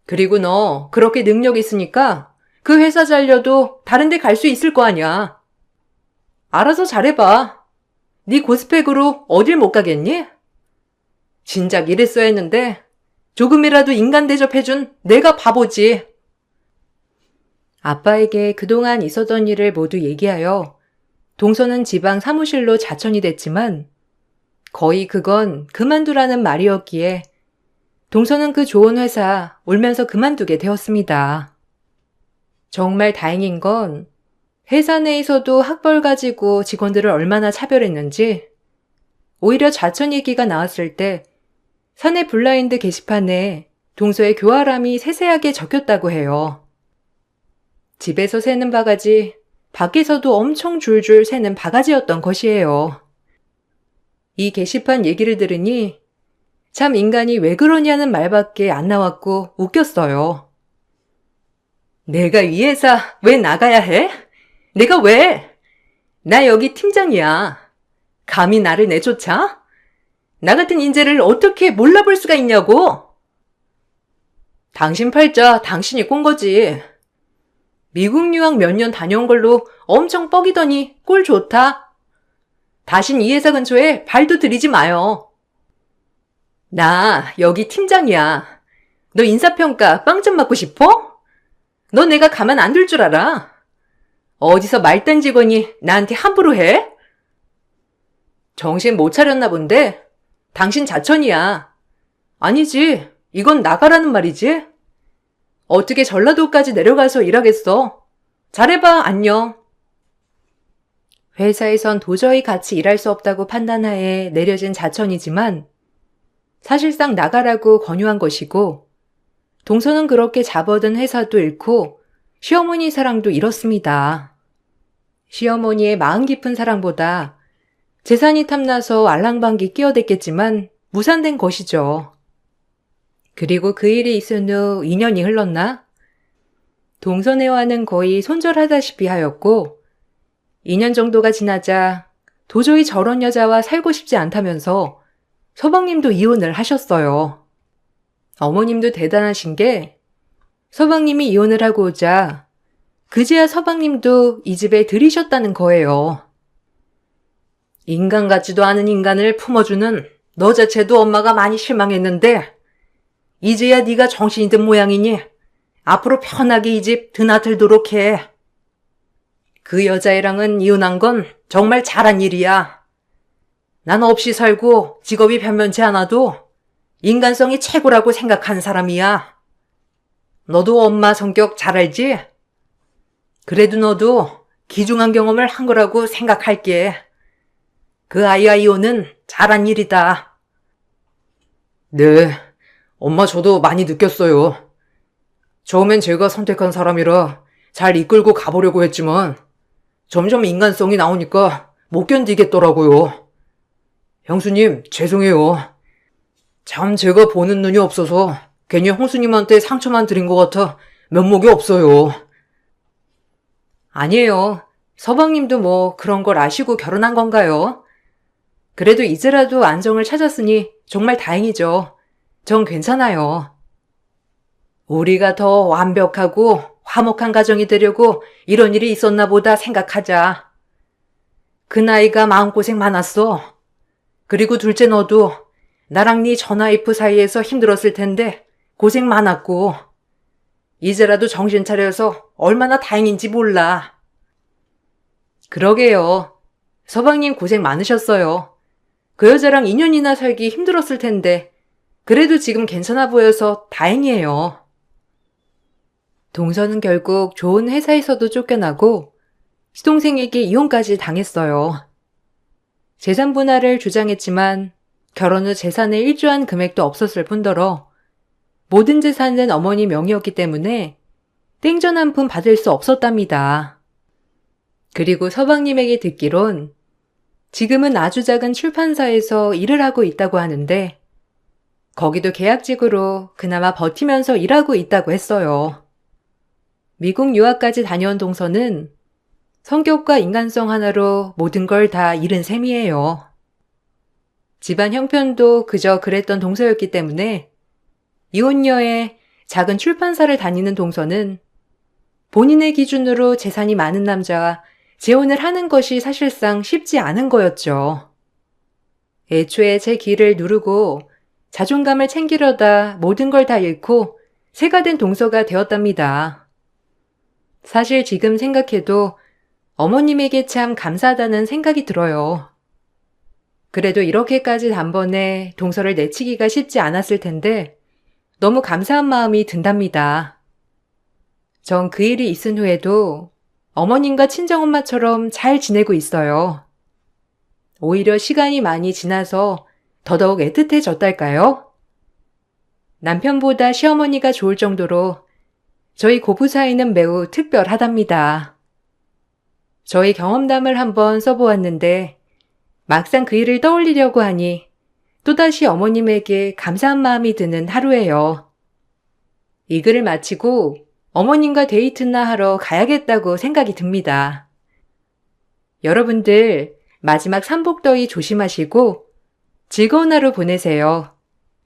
그리고 너 그렇게 능력 있으니까 그 회사 잘려도 다른 데 갈 수 있을 거 아니야. 알아서 잘해봐. 네 고스펙으로 어딜 못 가겠니? 진작 이랬어야 했는데 조금이라도 인간 대접해준 내가 바보지. 아빠에게 그동안 있었던 일을 모두 얘기하여 동서는 지방 사무실로 자천이 됐지만 거의 그건 그만두라는 말이었기에 동서는 그 좋은 회사 울면서 그만두게 되었습니다. 정말 다행인 건 회사 내에서도 학벌 가지고 직원들을 얼마나 차별했는지 오히려 자천 얘기가 나왔을 때 사내 블라인드 게시판에 동서의 교활함이 세세하게 적혔다고 해요. 집에서 새는 바가지, 밖에서도 엄청 줄줄 새는 바가지였던 것이에요. 이 게시판 얘기를 들으니 참 인간이 왜 그러냐는 말밖에 안 나왔고 웃겼어요. 내가 이 회사 왜 나가야 해? 내가 왜? 나 여기 팀장이야. 감히 나를 내쫓아? 나 같은 인재를 어떻게 몰라볼 수가 있냐고? 당신 팔자 당신이 꼰 거지. 미국 유학 몇 년 다녀온 걸로 엄청 뻐기더니 꼴 좋다. 다신 이 회사 근처에 발도 들이지 마요. 나 여기 팀장이야. 너 인사평가 빵점 맞고 싶어? 너 내가 가만 안 둘 줄 알아? 어디서 말단 직원이 나한테 함부로 해? 정신 못 차렸나 본데? 당신 자천이야. 아니지, 이건 나가라는 말이지. 어떻게 전라도까지 내려가서 일하겠어? 잘해봐, 안녕. 회사에선 도저히 같이 일할 수 없다고 판단하에 내려진 자천이지만 사실상 나가라고 권유한 것이고 동서는 그렇게 잡아든 회사도 잃고 시어머니 사랑도 잃었습니다. 시어머니의 마음 깊은 사랑보다 재산이 탐나서 알랑방귀 끼어댔겠지만 무산된 것이죠. 그리고 그 일이 있은 후 2년이 흘렀나? 동서네와는 거의 손절하다시피 하였고 2년 정도가 지나자 도저히 저런 여자와 살고 싶지 않다면서 서방님도 이혼을 하셨어요. 어머님도 대단하신 게 서방님이 이혼을 하고 오자 그제야 서방님도 이 집에 들이셨다는 거예요. 인간 같지도 않은 인간을 품어주는 너 자체도 엄마가 많이 실망했는데 이제야 네가 정신이 든 모양이니 앞으로 편하게 이 집 드나들도록 해. 그 여자애랑은 이혼한 건 정말 잘한 일이야. 난 없이 살고 직업이 변변치 않아도 인간성이 최고라고 생각하는 사람이야. 너도 엄마 성격 잘 알지? 그래도 너도 귀중한 경험을 한 거라고 생각할게. 그 아이와 이혼은 잘한 일이다. 네, 엄마 저도 많이 느꼈어요. 처음엔 제가 선택한 사람이라 잘 이끌고 가보려고 했지만 점점 인간성이 나오니까 못 견디겠더라고요. 형수님, 죄송해요. 참 제가 보는 눈이 없어서 괜히 형수님한테 상처만 드린 것 같아 면목이 없어요. 아니에요. 서방님도 뭐 그런 걸 아시고 결혼한 건가요? 그래도 이제라도 안정을 찾았으니 정말 다행이죠. 전 괜찮아요. 우리가 더 완벽하고 화목한 가정이 되려고 이런 일이 있었나 보다 생각하자. 그 나이가 마음고생 많았어. 그리고 둘째 너도 나랑 네 전와이프 사이에서 힘들었을 텐데 고생 많았고 이제라도 정신 차려서 얼마나 다행인지 몰라. 그러게요. 서방님 고생 많으셨어요. 그 여자랑 2년이나 살기 힘들었을 텐데 그래도 지금 괜찮아 보여서 다행이에요. 동서는 결국 좋은 회사에서도 쫓겨나고 시동생에게 이혼까지 당했어요. 재산 분할을 주장했지만 결혼 후 재산에 일조한 금액도 없었을 뿐더러 모든 재산은 어머니 명의였기 때문에 땡전 한 푼 받을 수 없었답니다. 그리고 서방님에게 듣기론 지금은 아주 작은 출판사에서 일을 하고 있다고 하는데 거기도 계약직으로 그나마 버티면서 일하고 있다고 했어요. 미국 유학까지 다녀온 동서는 성격과 인간성 하나로 모든 걸 다 잃은 셈이에요. 집안 형편도 그저 그랬던 동서였기 때문에 이혼녀에 작은 출판사를 다니는 동서는 본인의 기준으로 재산이 많은 남자와 재혼을 하는 것이 사실상 쉽지 않은 거였죠. 애초에 제 길을 누르고 자존감을 챙기려다 모든 걸 다 잃고 새가 된 동서가 되었답니다. 사실 지금 생각해도 어머님에게 참 감사하다는 생각이 들어요. 그래도 이렇게까지 단번에 동서를 내치기가 쉽지 않았을 텐데 너무 감사한 마음이 든답니다. 전 그 일이 있은 후에도 어머님과 친정엄마처럼 잘 지내고 있어요. 오히려 시간이 많이 지나서 더더욱 애틋해졌달까요? 남편보다 시어머니가 좋을 정도로 저희 고부 사이는 매우 특별하답니다. 저희 경험담을 한번 써보았는데 막상 그 일을 떠올리려고 하니 또다시 어머님에게 감사한 마음이 드는 하루예요. 이 글을 마치고 어머님과 데이트나 하러 가야겠다고 생각이 듭니다. 여러분들 마지막 삼복더위 조심하시고 즐거운 하루 보내세요.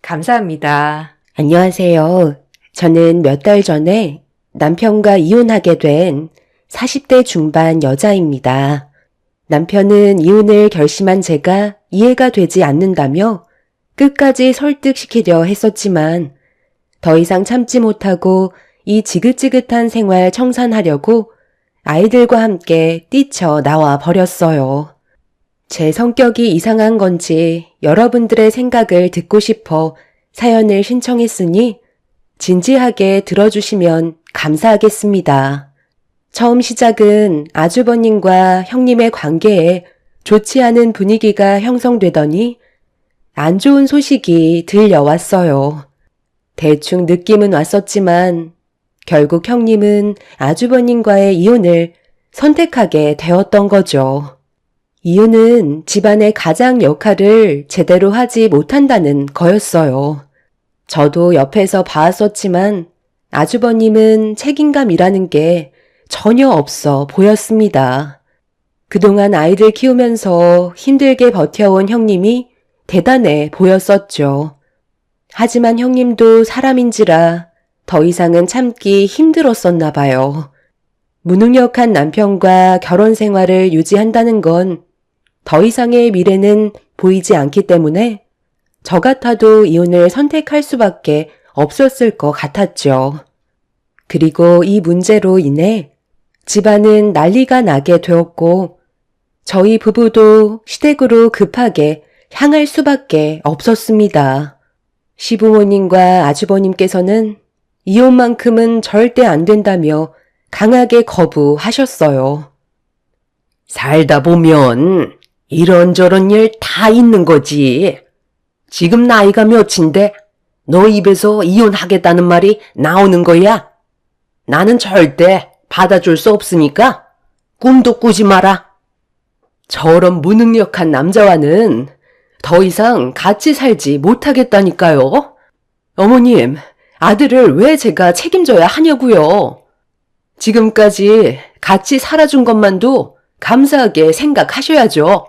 감사합니다. 안녕하세요. 저는 몇 달 전에 남편과 이혼하게 된 40대 중반 여자입니다. 남편은 이혼을 결심한 제가 이해가 되지 않는다며 끝까지 설득시키려 했었지만 더 이상 참지 못하고 이 지긋지긋한 생활 청산하려고 아이들과 함께 뛰쳐나와 버렸어요. 제 성격이 이상한 건지 여러분들의 생각을 듣고 싶어 사연을 신청했으니 진지하게 들어주시면 감사하겠습니다. 처음 시작은 아주버님과 형님의 관계에 좋지 않은 분위기가 형성되더니 안 좋은 소식이 들려왔어요. 대충 느낌은 왔었지만 결국 형님은 아주버님과의 이혼을 선택하게 되었던 거죠. 이유는 집안의 가장 역할을 제대로 하지 못한다는 거였어요. 저도 옆에서 봐왔었지만 아주버님은 책임감이라는 게 전혀 없어 보였습니다. 그동안 아이들 키우면서 힘들게 버텨온 형님이 대단해 보였었죠. 하지만 형님도 사람인지라 더 이상은 참기 힘들었었나 봐요. 무능력한 남편과 결혼 생활을 유지한다는 건 더 이상의 미래는 보이지 않기 때문에 저 같아도 이혼을 선택할 수밖에 없었을 것 같았죠. 그리고 이 문제로 인해 집안은 난리가 나게 되었고 저희 부부도 시댁으로 급하게 향할 수밖에 없었습니다. 시부모님과 아주버님께서는 이혼만큼은 절대 안 된다며 강하게 거부하셨어요. 살다 보면 이런저런 일 다 있는 거지. 지금 나이가 몇인데 너 입에서 이혼하겠다는 말이 나오는 거야? 나는 절대 받아줄 수 없으니까 꿈도 꾸지 마라. 저런 무능력한 남자와는 더 이상 같이 살지 못하겠다니까요. 어머님, 아들을 왜 제가 책임져야 하냐고요. 지금까지 같이 살아준 것만도 감사하게 생각하셔야죠.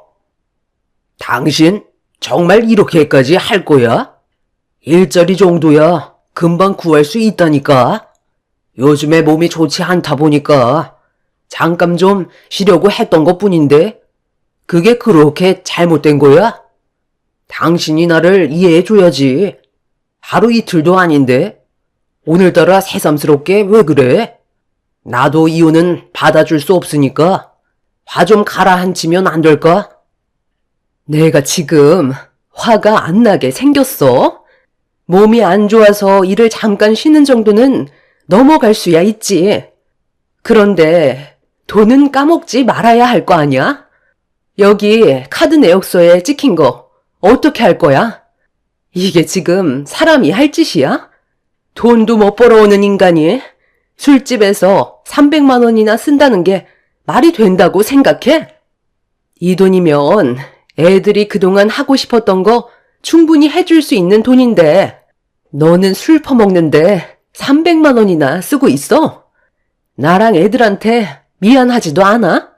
당신 정말 이렇게까지 할 거야? 일자리 정도야 금방 구할 수 있다니까. 요즘에 몸이 좋지 않다 보니까 잠깐 좀 쉬려고 했던 것뿐인데 그게 그렇게 잘못된 거야? 당신이 나를 이해해줘야지. 하루 이틀도 아닌데 오늘따라 새삼스럽게 왜 그래? 나도 이혼은 받아줄 수 없으니까 화 좀 가라앉히면 안 될까? 내가 지금 화가 안 나게 생겼어? 몸이 안 좋아서 일을 잠깐 쉬는 정도는 넘어갈 수야 있지. 그런데 돈은 까먹지 말아야 할 거 아니야? 여기 카드 내역서에 찍힌 거 어떻게 할 거야? 이게 지금 사람이 할 짓이야? 돈도 못 벌어오는 인간이 술집에서 300만 원이나 쓴다는 게 말이 된다고 생각해? 이 돈이면 애들이 그동안 하고 싶었던 거 충분히 해줄 수 있는 돈인데 너는 술 퍼먹는데 300만 원이나 쓰고 있어? 나랑 애들한테 미안하지도 않아?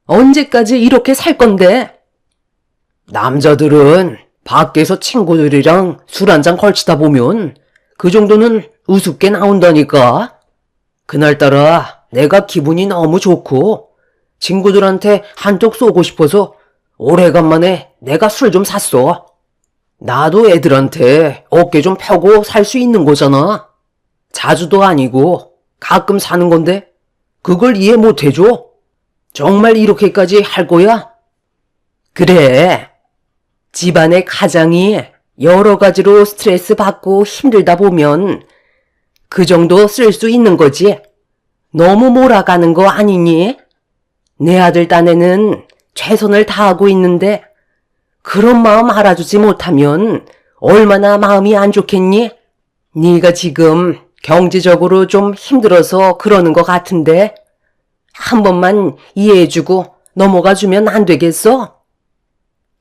언제까지 이렇게 살 건데? 남자들은 밖에서 친구들이랑 술 한잔 걸치다 보면 그 정도는 우습게 나온다니까. 그날따라 내가 기분이 너무 좋고 친구들한테 한턱 쏘고 싶어서 오래간만에 내가 술 좀 샀어. 나도 애들한테 어깨 좀 펴고 살 수 있는 거잖아. 자주도 아니고 가끔 사는 건데 그걸 이해 못 해줘? 정말 이렇게까지 할 거야? 그래. 집안의 가장이 여러 가지로 스트레스 받고 힘들다 보면 그 정도 쓸 수 있는 거지. 너무 몰아가는 거 아니니? 내 아들 딴에는 최선을 다하고 있는데 그런 마음 알아주지 못하면 얼마나 마음이 안 좋겠니? 네가 지금 경제적으로 좀 힘들어서 그러는 것 같은데 한 번만 이해해주고 넘어가주면 안 되겠어?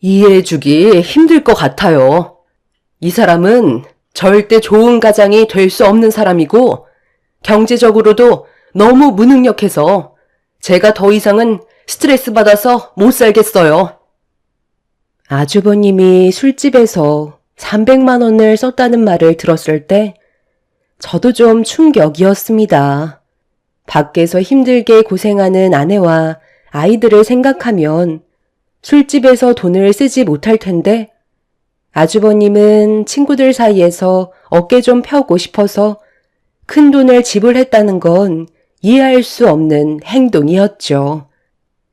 이해해주기 힘들 것 같아요. 이 사람은 절대 좋은 가장이 될 수 없는 사람이고 경제적으로도 너무 무능력해서 제가 더 이상은 스트레스 받아서 못 살겠어요. 아주버님이 술집에서 300만 원을 썼다는 말을 들었을 때 저도 좀 충격이었습니다. 밖에서 힘들게 고생하는 아내와 아이들을 생각하면 술집에서 돈을 쓰지 못할 텐데 아주버님은 친구들 사이에서 어깨 좀 펴고 싶어서 큰 돈을 지불했다는 건 이해할 수 없는 행동이었죠.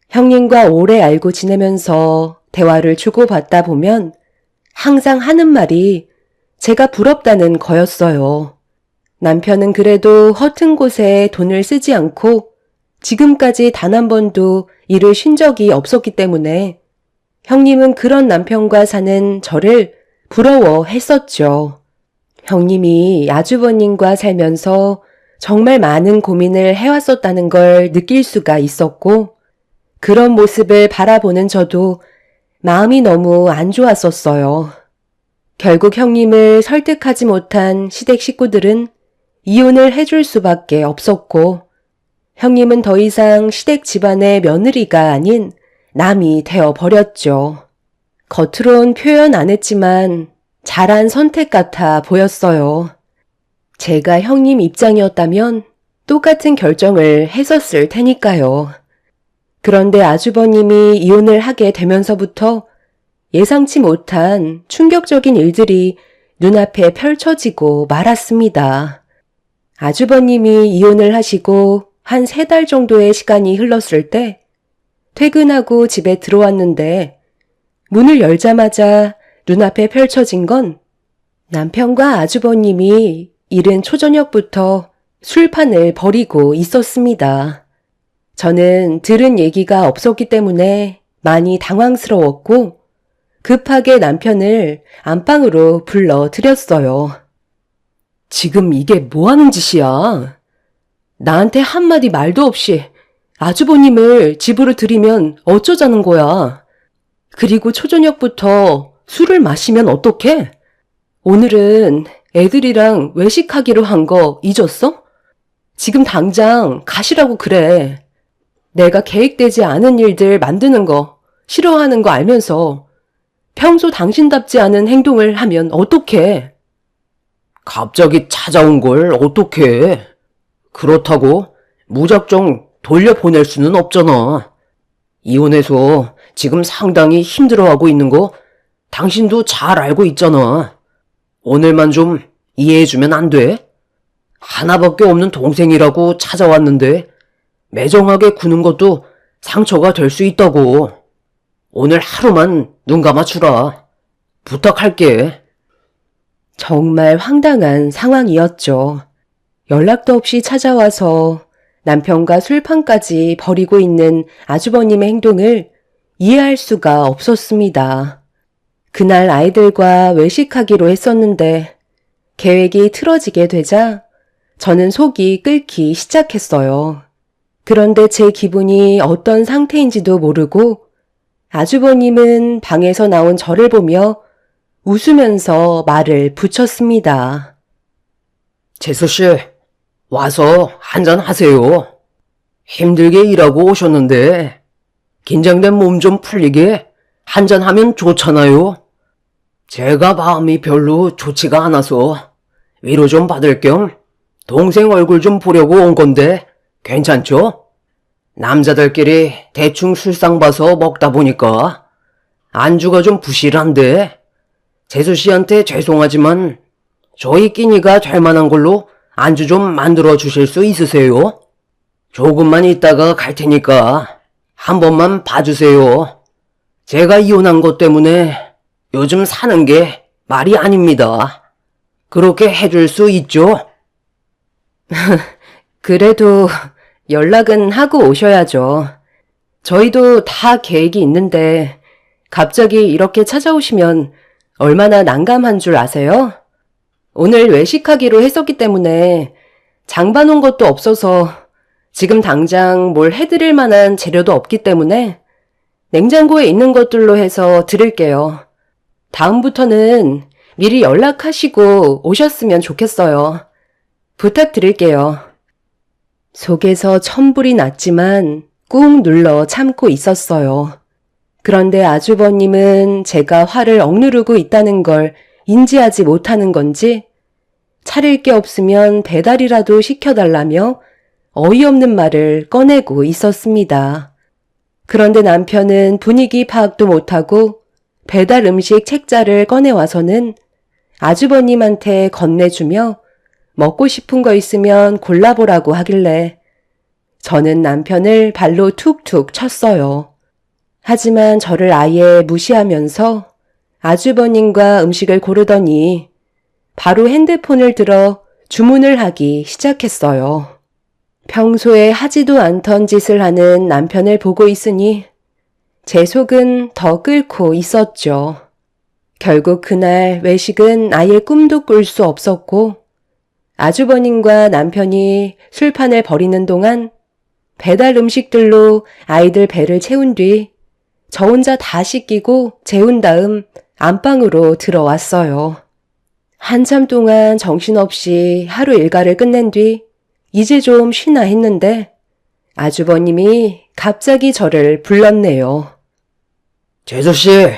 형님과 오래 알고 지내면서 대화를 주고받다 보면 항상 하는 말이 제가 부럽다는 거였어요. 남편은 그래도 허튼 곳에 돈을 쓰지 않고 지금까지 단 한 번도 일을 쉰 적이 없었기 때문에 형님은 그런 남편과 사는 저를 부러워했었죠. 형님이 아주버님과 살면서 정말 많은 고민을 해왔었다는 걸 느낄 수가 있었고, 그런 모습을 바라보는 저도 마음이 너무 안 좋았었어요. 결국 형님을 설득하지 못한 시댁 식구들은 이혼을 해줄 수밖에 없었고, 형님은 더 이상 시댁 집안의 며느리가 아닌 남이 되어버렸죠. 겉으론 표현 안 했지만 잘한 선택 같아 보였어요. 제가 형님 입장이었다면 똑같은 결정을 했었을 테니까요. 그런데 아주버님이 이혼을 하게 되면서부터 예상치 못한 충격적인 일들이 눈앞에 펼쳐지고 말았습니다. 아주버님이 이혼을 하시고 한 3달 정도의 시간이 흘렀을 때 퇴근하고 집에 들어왔는데 문을 열자마자 눈앞에 펼쳐진 건 남편과 아주버님이 이른 초저녁부터 술판을 벌이고 있었습니다. 저는 들은 얘기가 없었기 때문에 많이 당황스러웠고 급하게 남편을 안방으로 불러들였어요. 지금 이게 뭐 하는 짓이야? 나한테 한마디 말도 없이 아주버님을 집으로 들이면 어쩌자는 거야? 그리고 초저녁부터 술을 마시면 어떡해? 오늘은 애들이랑 외식하기로 한 거 잊었어? 지금 당장 가시라고 그래. 내가 계획되지 않은 일들 만드는 거 싫어하는 거 알면서 평소 당신답지 않은 행동을 하면 어떡해? 갑자기 찾아온 걸 어떡해? 그렇다고 무작정 돌려보낼 수는 없잖아. 이혼해서 지금 상당히 힘들어하고 있는 거 당신도 잘 알고 있잖아. 오늘만 좀 이해해주면 안 돼? 하나밖에 없는 동생이라고 찾아왔는데 매정하게 구는 것도 상처가 될 수 있다고. 오늘 하루만 눈 감아주라. 부탁할게. 정말 황당한 상황이었죠. 연락도 없이 찾아와서 남편과 술판까지 벌이고 있는 아주버님의 행동을 이해할 수가 없었습니다. 그날 아이들과 외식하기로 했었는데 계획이 틀어지게 되자 저는 속이 끓기 시작했어요. 그런데 제 기분이 어떤 상태인지도 모르고 아주버님은 방에서 나온 저를 보며 웃으면서 말을 붙였습니다. 재수씨, 와서 한잔 하세요. 힘들게 일하고 오셨는데 긴장된 몸 좀 풀리게 한잔하면 좋잖아요. 제가 마음이 별로 좋지가 않아서 위로 좀 받을 겸 동생 얼굴 좀 보려고 온 건데 괜찮죠? 남자들끼리 대충 술상 봐서 먹다 보니까 안주가 좀 부실한데 재수씨한테 죄송하지만 저희 끼니가 될 만한 걸로 안주 좀 만들어 주실 수 있으세요? 조금만 있다가 갈 테니까 한 번만 봐주세요. 제가 이혼한 것 때문에 요즘 사는 게 말이 아닙니다. 그렇게 해줄 수 있죠? 그래도 연락은 하고 오셔야죠. 저희도 다 계획이 있는데 갑자기 이렇게 찾아오시면 얼마나 난감한 줄 아세요? 오늘 외식하기로 했었기 때문에 장 봐놓은 것도 없어서 지금 당장 뭘 해드릴 만한 재료도 없기 때문에 냉장고에 있는 것들로 해서 드릴게요. 다음부터는 미리 연락하시고 오셨으면 좋겠어요. 부탁드릴게요. 속에서 천불이 났지만 꾹 눌러 참고 있었어요. 그런데 아주버님은 제가 화를 억누르고 있다는 걸 인지하지 못하는 건지 차릴 게 없으면 배달이라도 시켜달라며 어이없는 말을 꺼내고 있었습니다. 그런데 남편은 분위기 파악도 못하고 배달 음식 책자를 꺼내와서는 아주버님한테 건네주며 먹고 싶은 거 있으면 골라보라고 하길래 저는 남편을 발로 툭툭 쳤어요. 하지만 저를 아예 무시하면서 아주버님과 음식을 고르더니 바로 핸드폰을 들어 주문을 하기 시작했어요. 평소에 하지도 않던 짓을 하는 남편을 보고 있으니 제 속은 더 끓고 있었죠. 결국 그날 외식은 아예 꿈도 꿀 수 없었고 아주버님과 남편이 술판을 벌이는 동안 배달 음식들로 아이들 배를 채운 뒤 저 혼자 다 씻기고 재운 다음 안방으로 들어왔어요. 한참 동안 정신없이 하루 일과를 끝낸 뒤 이제 좀 쉬나 했는데 아주버님이 갑자기 저를 불렀네요. 재수씨,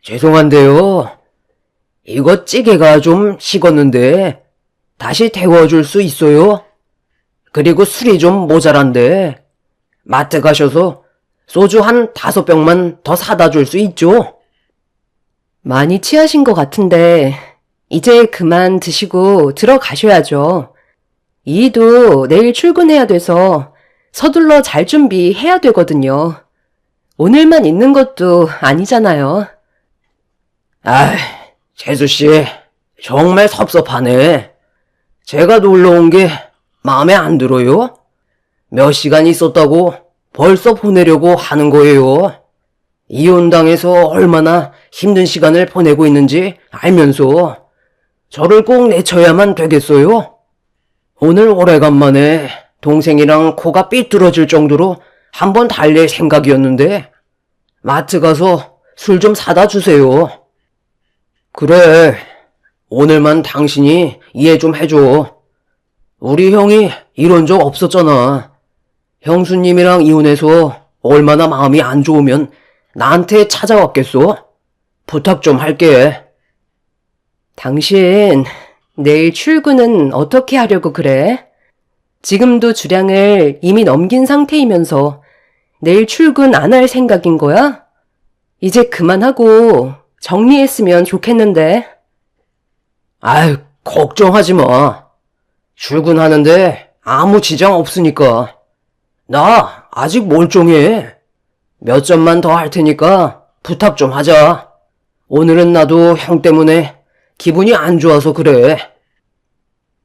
죄송한데요. 이거 찌개가 좀 식었는데 다시 데워줄 수 있어요? 그리고 술이 좀 모자란데 마트 가셔서 소주 한 5병만 더 사다 줄 수 있죠? 많이 취하신 것 같은데 이제 그만 드시고 들어가셔야죠. 이도 내일 출근해야 돼서 서둘러 잘 준비해야 되거든요. 오늘만 있는 것도 아니잖아요. 아이, 재수씨, 정말 섭섭하네. 제가 놀러 온 게 마음에 안 들어요? 몇 시간 있었다고 벌써 보내려고 하는 거예요. 이혼당해서 얼마나 힘든 시간을 보내고 있는지 알면서 저를 꼭 내쳐야만 되겠어요? 오늘 오래간만에 동생이랑 코가 삐뚤어질 정도로 한번 달랠 생각이었는데 마트 가서 술 좀 사다 주세요. 그래, 오늘만 당신이 이해 좀 해줘. 우리 형이 이런 적 없었잖아. 형수님이랑 이혼해서 얼마나 마음이 안 좋으면 나한테 찾아왔겠어? 부탁 좀 할게. 당신 내일 출근은 어떻게 하려고 그래? 지금도 주량을 이미 넘긴 상태이면서 내일 출근 안 할 생각인 거야? 이제 그만하고 정리했으면 좋겠는데. 아유, 걱정하지 마. 출근하는데 아무 지장 없으니까. 나 아직 멀쩡해. 몇 점만 더 할 테니까 부탁 좀 하자. 오늘은 나도 형 때문에 기분이 안 좋아서 그래.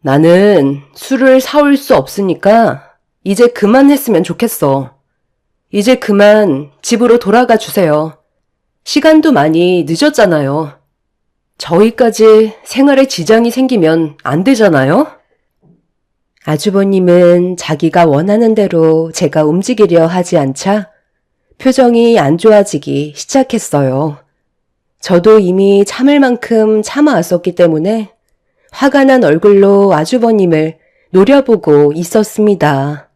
나는 술을 사올 수 없으니까 이제 그만했으면 좋겠어. 이제 그만 집으로 돌아가 주세요. 시간도 많이 늦었잖아요. 저희까지 생활에 지장이 생기면 안 되잖아요? 아주버님은 자기가 원하는 대로 제가 움직이려 하지 않자 표정이 안 좋아지기 시작했어요. 저도 이미 참을 만큼 참아왔었기 때문에 화가 난 얼굴로 아주버님을 노려보고 있었습니다.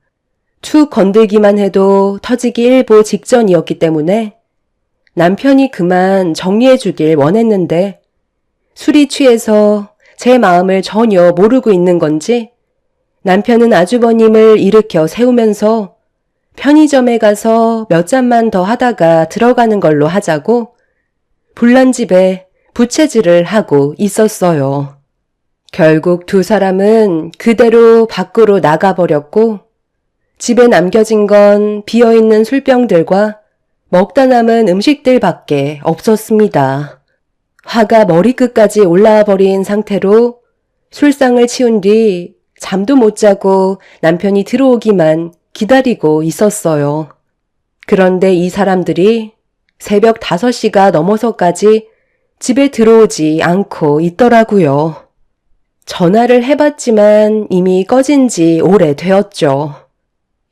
툭 건들기만 해도 터지기 일보 직전이었기 때문에 남편이 그만 정리해주길 원했는데 술이 취해서 제 마음을 전혀 모르고 있는 건지 남편은 아주버님을 일으켜 세우면서 편의점에 가서 몇 잔만 더 하다가 들어가는 걸로 하자고 불난집에 부채질을 하고 있었어요. 결국 두 사람은 그대로 밖으로 나가버렸고 집에 남겨진 건 비어있는 술병들과 먹다 남은 음식들밖에 없었습니다. 화가 머리끝까지 올라와 버린 상태로 술상을 치운 뒤 잠도 못 자고 남편이 들어오기만 기다리고 있었어요. 그런데 이 사람들이 새벽 5시가 넘어서까지 집에 들어오지 않고 있더라고요. 전화를 해봤지만 이미 꺼진 지 오래되었죠.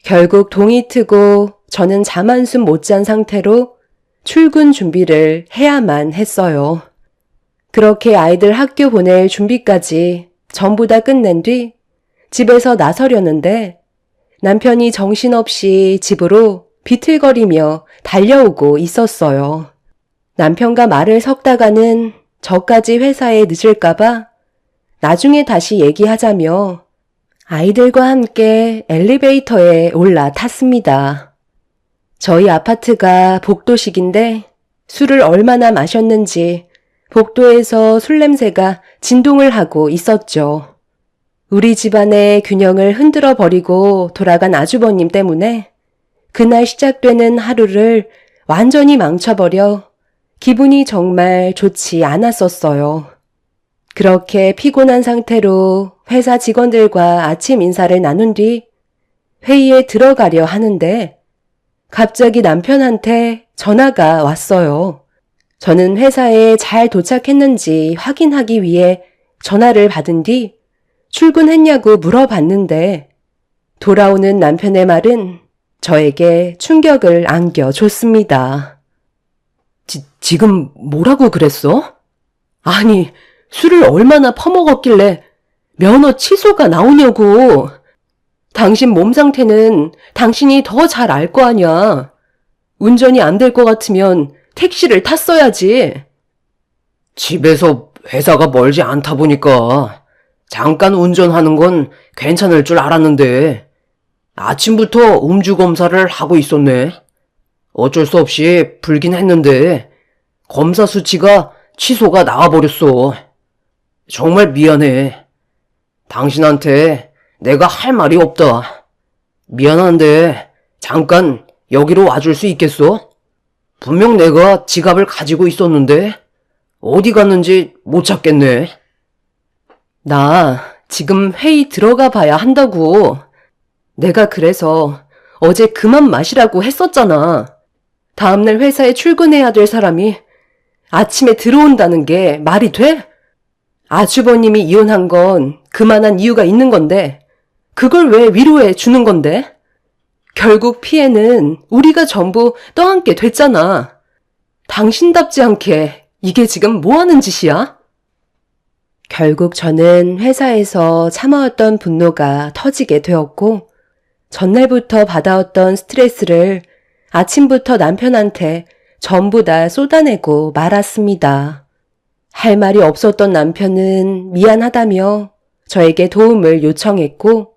결국 동이 트고 저는 잠 한숨 못 잔 상태로 출근 준비를 해야만 했어요. 그렇게 아이들 학교 보낼 준비까지 전부 다 끝낸 뒤 집에서 나서려는데 남편이 정신없이 집으로 비틀거리며 달려오고 있었어요. 남편과 말을 섞다가는 저까지 회사에 늦을까봐 나중에 다시 얘기하자며 아이들과 함께 엘리베이터에 올라탔습니다. 저희 아파트가 복도식인데 술을 얼마나 마셨는지 복도에서 술 냄새가 진동을 하고 있었죠. 우리 집안의 균형을 흔들어 버리고 돌아간 아주버님 때문에 그날 시작되는 하루를 완전히 망쳐버려 기분이 정말 좋지 않았었어요. 그렇게 피곤한 상태로 회사 직원들과 아침 인사를 나눈 뒤 회의에 들어가려 하는데 갑자기 남편한테 전화가 왔어요. 저는 회사에 잘 도착했는지 확인하기 위해 전화를 받은 뒤 출근했냐고 물어봤는데 돌아오는 남편의 말은 저에게 충격을 안겨줬습니다. 지금 뭐라고 그랬어? 아니, 술을 얼마나 퍼먹었길래 면허 취소가 나오냐고. 당신 몸 상태는 당신이 더 잘 알 거 아냐. 운전이 안 될 것 같으면 택시를 탔어야지. 집에서 회사가 멀지 않다 보니까 잠깐 운전하는 건 괜찮을 줄 알았는데 아침부터 음주 검사를 하고 있었네. 어쩔 수 없이 불긴 했는데 검사 수치가 취소가 나와버렸어. 정말 미안해. 당신한테 내가 할 말이 없다. 미안한데 잠깐 여기로 와줄 수 있겠어? 분명 내가 지갑을 가지고 있었는데 어디 갔는지 못 찾겠네. 나 지금 회의 들어가 봐야 한다고. 내가 그래서 어제 그만 마시라고 했었잖아. 다음날 회사에 출근해야 될 사람이 아침에 들어온다는 게 말이 돼? 아주버님이 이혼한 건 그만한 이유가 있는 건데 그걸 왜 위로해 주는 건데? 결국 피해는 우리가 전부 떠안게 됐잖아. 당신답지 않게 이게 지금 뭐 하는 짓이야? 결국 저는 회사에서 참아왔던 분노가 터지게 되었고 전날부터 받아왔던 스트레스를 아침부터 남편한테 전부 다 쏟아내고 말았습니다. 할 말이 없었던 남편은 미안하다며 저에게 도움을 요청했고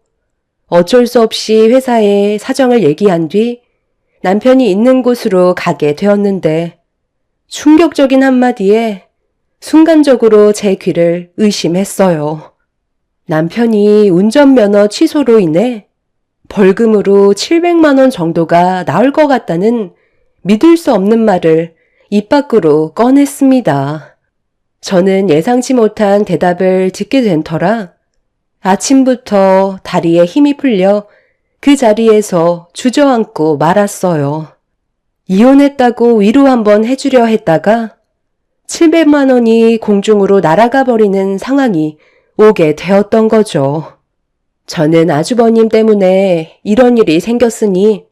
어쩔 수 없이 회사에 사정을 얘기한 뒤 남편이 있는 곳으로 가게 되었는데 충격적인 한마디에 순간적으로 제 귀를 의심했어요. 남편이 운전면허 취소로 인해 벌금으로 700만 원 정도가 나올 것 같다는 믿을 수 없는 말을 입 밖으로 꺼냈습니다. 저는 예상치 못한 대답을 듣게 된 터라 아침부터 다리에 힘이 풀려 그 자리에서 주저앉고 말았어요. 이혼했다고 위로 한번 해주려 했다가 700만 원이 공중으로 날아가 버리는 상황이 오게 되었던 거죠. 저는 아주버님 때문에 이런 일이 생겼으니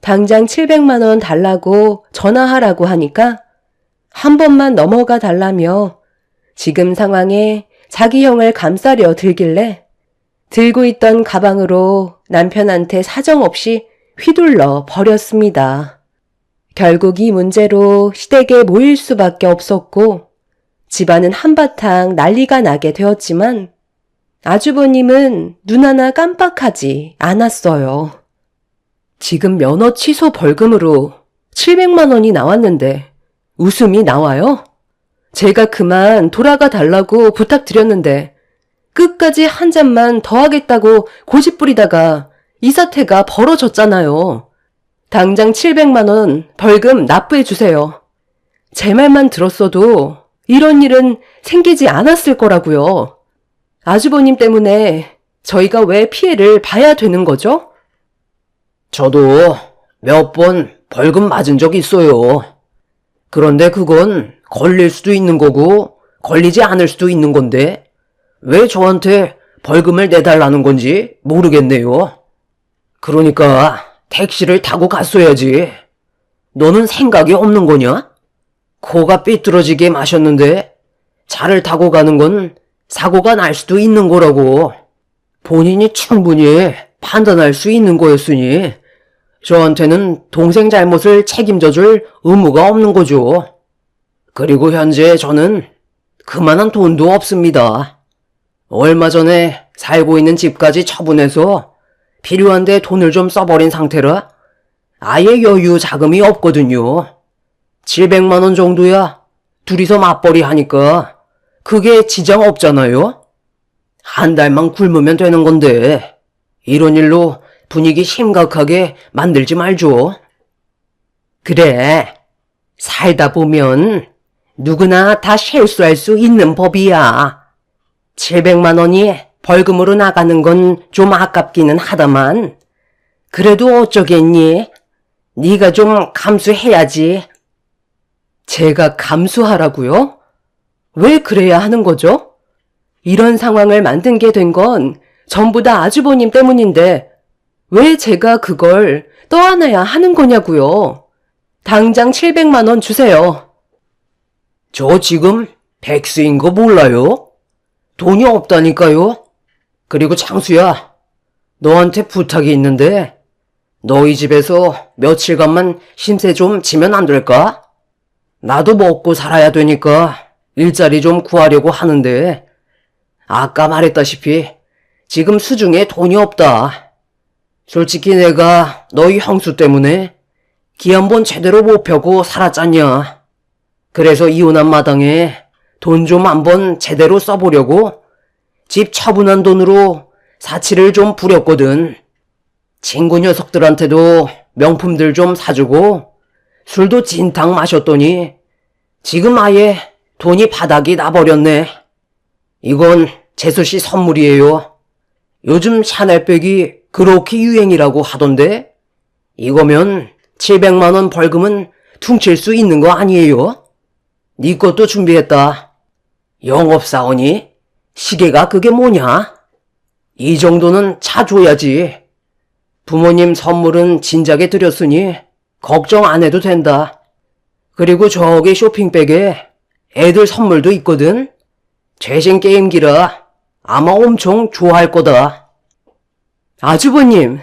당장 700만 원 달라고 전화하라고 하니까 한 번만 넘어가 달라며 지금 상황에 자기 형을 감싸려 들길래 들고 있던 가방으로 남편한테 사정없이 휘둘러 버렸습니다. 결국 이 문제로 시댁에 모일 수밖에 없었고 집안은 한바탕 난리가 나게 되었지만 아주버님은 눈 하나 깜빡하지 않았어요. 지금 면허 취소 벌금으로 700만 원이 나왔는데 웃음이 나와요? 제가 그만 돌아가 달라고 부탁드렸는데 끝까지 한 잔만 더 하겠다고 고집부리다가 이 사태가 벌어졌잖아요. 당장 700만 원 벌금 납부해 주세요. 제 말만 들었어도 이런 일은 생기지 않았을 거라고요. 아주버님 때문에 저희가 왜 피해를 봐야 되는 거죠? 저도 몇 번 벌금 맞은 적 있어요. 그런데 그건 걸릴 수도 있는 거고 걸리지 않을 수도 있는 건데 왜 저한테 벌금을 내달라는 건지 모르겠네요. 그러니까 택시를 타고 갔어야지. 너는 생각이 없는 거냐? 코가 삐뚤어지게 마셨는데 차를 타고 가는 건 사고가 날 수도 있는 거라고. 본인이 충분히 판단할 수 있는 거였으니 저한테는 동생 잘못을 책임져 줄 의무가 없는 거죠. 그리고 현재 저는 그만한 돈도 없습니다. 얼마 전에 살고 있는 집까지 처분해서 필요한데 돈을 좀 써버린 상태라 아예 여유 자금이 없거든요. 700만 원 정도야 둘이서 맞벌이 하니까 그게 지장 없잖아요. 한 달만 굶으면 되는 건데 이런 일로 분위기 심각하게 만들지 말죠. 그래, 살다 보면 누구나 다 실수할 수 있는 법이야. 700만 원이 벌금으로 나가는 건 좀 아깝기는 하다만 그래도 어쩌겠니? 네가 좀 감수해야지. 제가 감수하라고요? 왜 그래야 하는 거죠? 이런 상황을 만들게 된 건 전부 다 아주버님 때문인데 왜 제가 그걸 떠안아야 하는 거냐고요? 당장 700만 원 주세요. 저 지금 백수인 거 몰라요? 돈이 없다니까요? 그리고 창수야, 너한테 부탁이 있는데 너희 집에서 며칠간만 신세 좀 지면 안 될까? 나도 먹고 살아야 되니까 일자리 좀 구하려고 하는데 아까 말했다시피 지금 수중에 돈이 없다. 솔직히 내가 너희 형수 때문에 기 한 번 제대로 못 펴고 살았잖냐. 그래서 이혼한 마당에 돈 좀 한번 제대로 써보려고 집 처분한 돈으로 사치를 좀 부렸거든. 친구 녀석들한테도 명품들 좀 사주고 술도 진탕 마셨더니 지금 아예 돈이 바닥이 나버렸네. 이건 재수씨 선물이에요. 요즘 샤넬백이 그렇게 유행이라고 하던데 이거면 700만 원 벌금은 퉁칠 수 있는 거 아니에요? 네 것도 준비했다. 영업사원이? 시계가 그게 뭐냐? 이 정도는 차줘야지. 부모님 선물은 진작에 드렸으니 걱정 안 해도 된다. 그리고 저기 쇼핑백에 애들 선물도 있거든. 최신 게임기라 아마 엄청 좋아할 거다. 아주버님,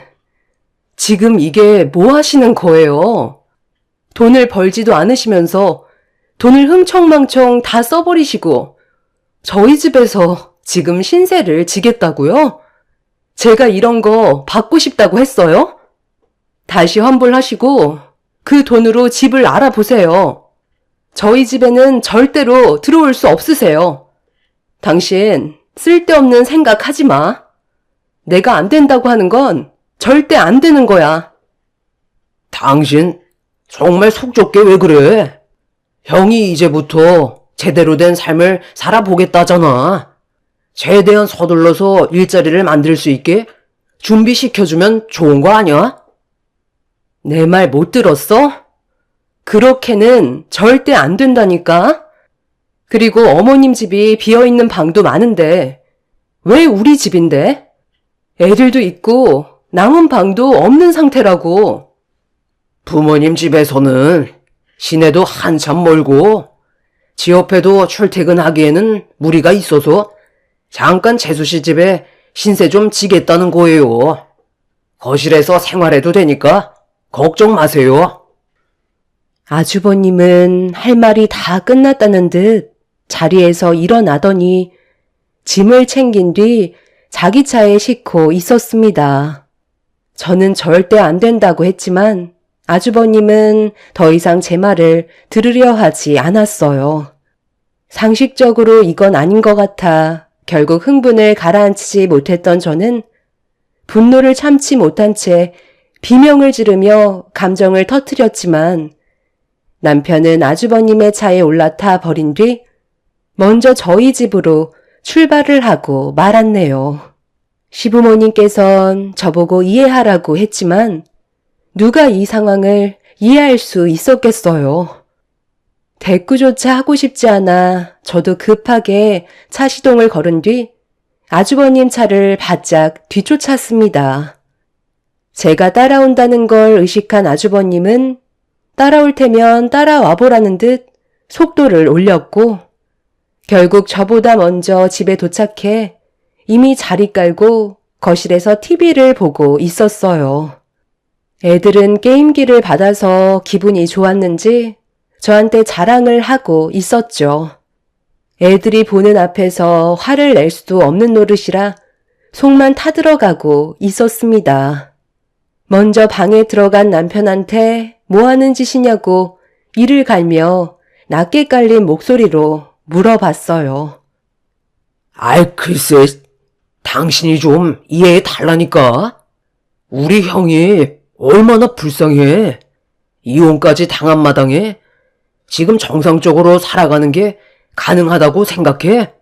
지금 이게 뭐 하시는 거예요? 돈을 벌지도 않으시면서 돈을 흥청망청 다 써버리시고 저희 집에서 지금 신세를 지겠다고요? 제가 이런 거 받고 싶다고 했어요? 다시 환불하시고 그 돈으로 집을 알아보세요. 저희 집에는 절대로 들어올 수 없으세요. 당신 쓸데없는 생각하지 마. 내가 안 된다고 하는 건 절대 안 되는 거야. 당신 정말 속 좁게 왜 그래? 형이 이제부터 제대로 된 삶을 살아보겠다잖아. 최대한 서둘러서 일자리를 만들 수 있게 준비시켜주면 좋은 거 아니야? 내 말 못 들었어? 그렇게는 절대 안 된다니까. 그리고 어머님 집이 비어있는 방도 많은데 왜 우리 집인데? 애들도 있고 남은 방도 없는 상태라고. 부모님 집에서는 시내도 한참 멀고 지 옆에도 출퇴근하기에는 무리가 있어서 잠깐 재수씨 집에 신세 좀 지겠다는 거예요. 거실에서 생활해도 되니까 걱정 마세요. 아주버님은 할 말이 다 끝났다는 듯 자리에서 일어나더니 짐을 챙긴 뒤 자기 차에 싣고 있었습니다. 저는 절대 안 된다고 했지만 아주버님은 더 이상 제 말을 들으려 하지 않았어요. 상식적으로 이건 아닌 것 같아 결국 흥분을 가라앉히지 못했던 저는 분노를 참지 못한 채 비명을 지르며 감정을 터뜨렸지만 남편은 아주버님의 차에 올라타 버린 뒤 먼저 저희 집으로 출발을 하고 말았네요. 시부모님께선 저보고 이해하라고 했지만 누가 이 상황을 이해할 수 있었겠어요. 대꾸조차 하고 싶지 않아 저도 급하게 차 시동을 걸은 뒤 아주버님 차를 바짝 뒤쫓았습니다. 제가 따라온다는 걸 의식한 아주버님은 따라올 테면 따라와 보라는 듯 속도를 올렸고 결국 저보다 먼저 집에 도착해 이미 자리 깔고 거실에서 TV를 보고 있었어요. 애들은 게임기를 받아서 기분이 좋았는지 저한테 자랑을 하고 있었죠. 애들이 보는 앞에서 화를 낼 수도 없는 노릇이라 속만 타들어가고 있었습니다. 먼저 방에 들어간 남편한테 뭐 하는 짓이냐고 이를 갈며 낮게 깔린 목소리로 물어봤어요. 아이 글쎄, 당신이 좀 이해해 달라니까. 우리 형이 얼마나 불쌍해. 이혼까지 당한 마당에 지금 정상적으로 살아가는 게 가능하다고 생각해?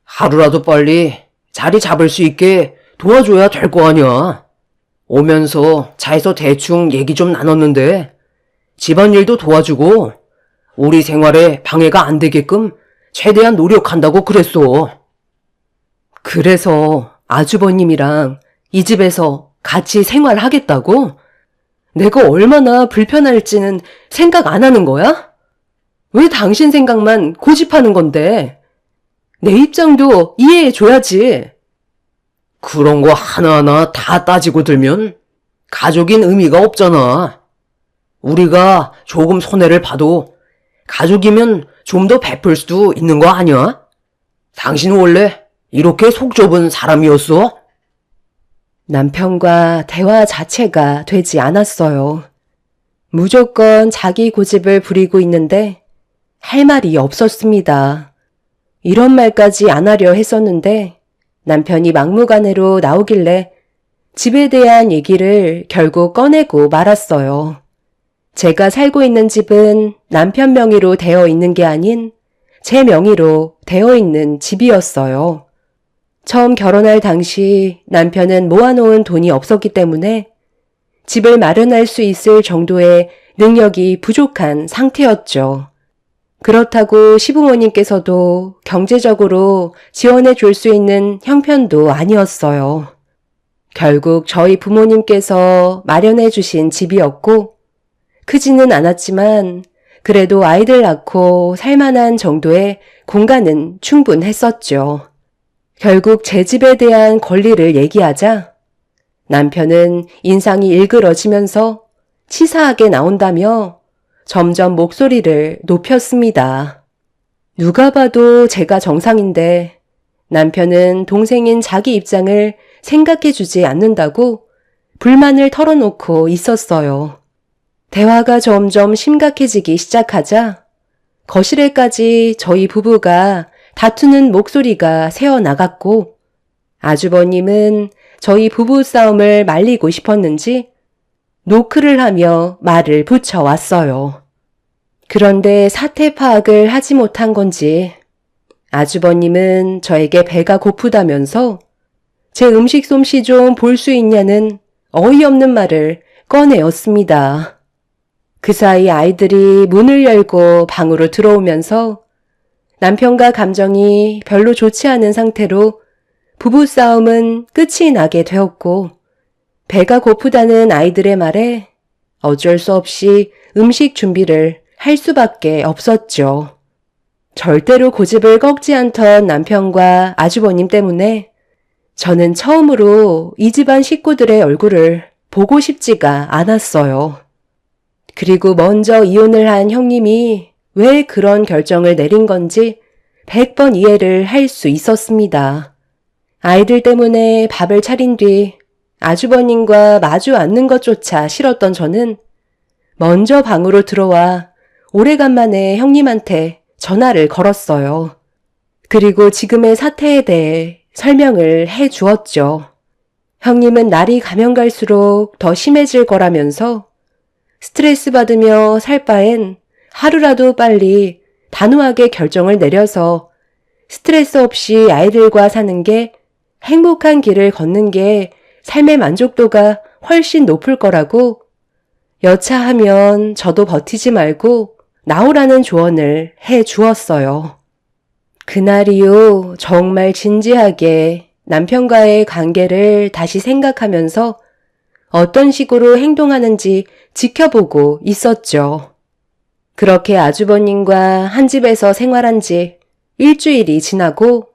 하루라도 빨리 자리 잡을 수 있게 도와줘야 될 거 아니야. 오면서 차에서 대충 얘기 좀 나눴는데 집안일도 도와주고 우리 생활에 방해가 안 되게끔 최대한 노력한다고 그랬어. 그래서 아주버님이랑 이 집에서 같이 생활하겠다고? 내가 얼마나 불편할지는 생각 안 하는 거야? 왜 당신 생각만 고집하는 건데? 내 입장도 이해해줘야지. 그런 거 하나하나 다 따지고 들면 가족인 의미가 없잖아. 우리가 조금 손해를 봐도 가족이면 좀 더 베풀 수도 있는 거 아니야? 당신 원래 이렇게 속 좁은 사람이었어? 남편과 대화 자체가 되지 않았어요. 무조건 자기 고집을 부리고 있는데 할 말이 없었습니다. 이런 말까지 안 하려 했었는데 남편이 막무가내로 나오길래 집에 대한 얘기를 결국 꺼내고 말았어요. 제가 살고 있는 집은 남편 명의로 되어 있는 게 아닌 제 명의로 되어 있는 집이었어요. 처음 결혼할 당시 남편은 모아놓은 돈이 없었기 때문에 집을 마련할 수 있을 정도의 능력이 부족한 상태였죠. 그렇다고 시부모님께서도 경제적으로 지원해 줄 수 있는 형편도 아니었어요. 결국 저희 부모님께서 마련해 주신 집이었고 크지는 않았지만 그래도 아이들 낳고 살만한 정도의 공간은 충분했었죠. 결국 제 집에 대한 권리를 얘기하자 남편은 인상이 일그러지면서 치사하게 나온다며 점점 목소리를 높였습니다. 누가 봐도 제가 정상인데 남편은 동생인 자기 입장을 생각해주지 않는다고 불만을 털어놓고 있었어요. 대화가 점점 심각해지기 시작하자 거실에까지 저희 부부가 다투는 목소리가 새어나갔고 아주버님은 저희 부부 싸움을 말리고 싶었는지 노크를 하며 말을 붙여왔어요. 그런데 사태 파악을 하지 못한 건지 아주버님은 저에게 배가 고프다면서 제 음식 솜씨 좀 볼 수 있냐는 어이없는 말을 꺼내었습니다. 그 사이 아이들이 문을 열고 방으로 들어오면서 남편과 감정이 별로 좋지 않은 상태로 부부싸움은 끝이 나게 되었고 배가 고프다는 아이들의 말에 어쩔 수 없이 음식 준비를 할 수밖에 없었죠. 절대로 고집을 꺾지 않던 남편과 아주버님 때문에 저는 처음으로 이 집안 식구들의 얼굴을 보고 싶지가 않았어요. 그리고 먼저 이혼을 한 형님이 왜 그런 결정을 내린 건지 100번 이해를 할 수 있었습니다. 아이들 때문에 밥을 차린 뒤 아주버님과 마주 앉는 것조차 싫었던 저는 먼저 방으로 들어와 오래간만에 형님한테 전화를 걸었어요. 그리고 지금의 사태에 대해 설명을 해 주었죠. 형님은 날이 가면 갈수록 더 심해질 거라면서 스트레스 받으며 살 바엔 하루라도 빨리 단호하게 결정을 내려서 스트레스 없이 아이들과 사는 게 행복한 길을 걷는 게 삶의 만족도가 훨씬 높을 거라고 여차하면 저도 버티지 말고 나오라는 조언을 해 주었어요. 그날 이후 정말 진지하게 남편과의 관계를 다시 생각하면서 어떤 식으로 행동하는지 지켜보고 있었죠. 그렇게 아주버님과 한 집에서 생활한 지 일주일이 지나고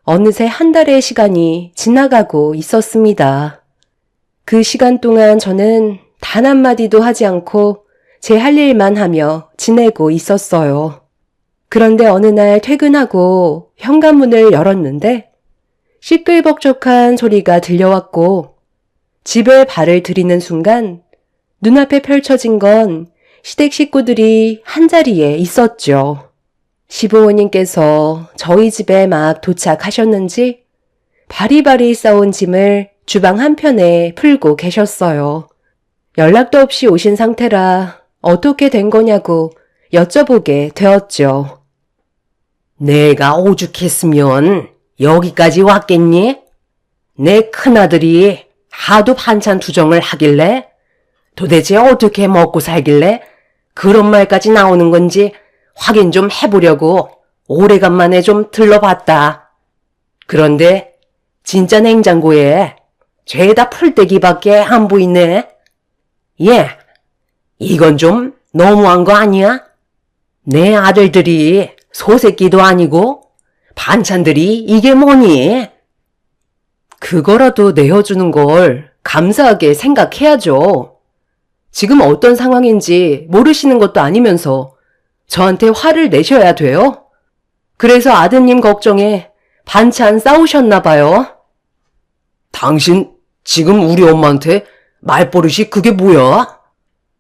어느새 한 달의 시간이 지나가고 있었습니다. 그 시간 동안 저는 단 한마디도 하지 않고 제 할 일만 하며 지내고 있었어요. 그런데 어느 날 퇴근하고 현관문을 열었는데 시끌벅적한 소리가 들려왔고 집에 발을 들이는 순간 눈앞에 펼쳐진 건 시댁 식구들이 한자리에 있었죠. 시부모님께서 저희 집에 막 도착하셨는지 바리바리 싸온 짐을 주방 한편에 풀고 계셨어요. 연락도 없이 오신 상태라 어떻게 된 거냐고 여쭤보게 되었죠. 내가 오죽했으면 여기까지 왔겠니? 내 큰아들이 하도 반찬 투정을 하길래 도대체 어떻게 먹고 살길래 그런 말까지 나오는 건지 확인 좀 해보려고 오래간만에 좀 들러봤다. 그런데 진짜 냉장고에 죄다 풀떼기밖에 안 보이네. 예, 이건 좀 너무한 거 아니야? 내 아들들이 소새끼도 아니고 반찬들이 이게 뭐니? 그거라도 내어주는 걸 감사하게 생각해야죠. 지금 어떤 상황인지 모르시는 것도 아니면서 저한테 화를 내셔야 돼요? 그래서 아드님 걱정에 반찬 싸우셨나 봐요. 당신 지금 우리 엄마한테 말버릇이 그게 뭐야?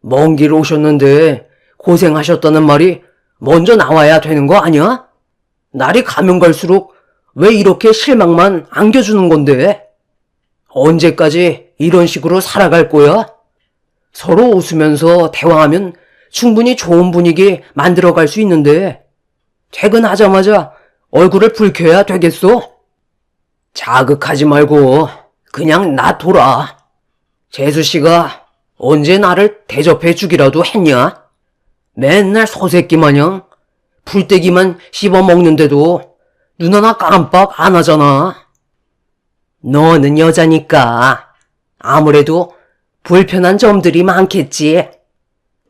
먼 길 오셨는데 고생하셨다는 말이 먼저 나와야 되는 거 아니야? 날이 가면 갈수록 왜 이렇게 실망만 안겨주는 건데? 언제까지 이런 식으로 살아갈 거야? 서로 웃으면서 대화하면 충분히 좋은 분위기 만들어갈 수 있는데 퇴근하자마자 얼굴을 붉혀야 되겠어? 자극하지 말고 그냥 놔둬라. 재수씨가 언제 나를 대접해 주기라도 했냐? 맨날 소새끼 마냥 풀떼기만 씹어먹는데도 눈 하나 깜빡 안 하잖아. 너는 여자니까 아무래도 불편한 점들이 많겠지.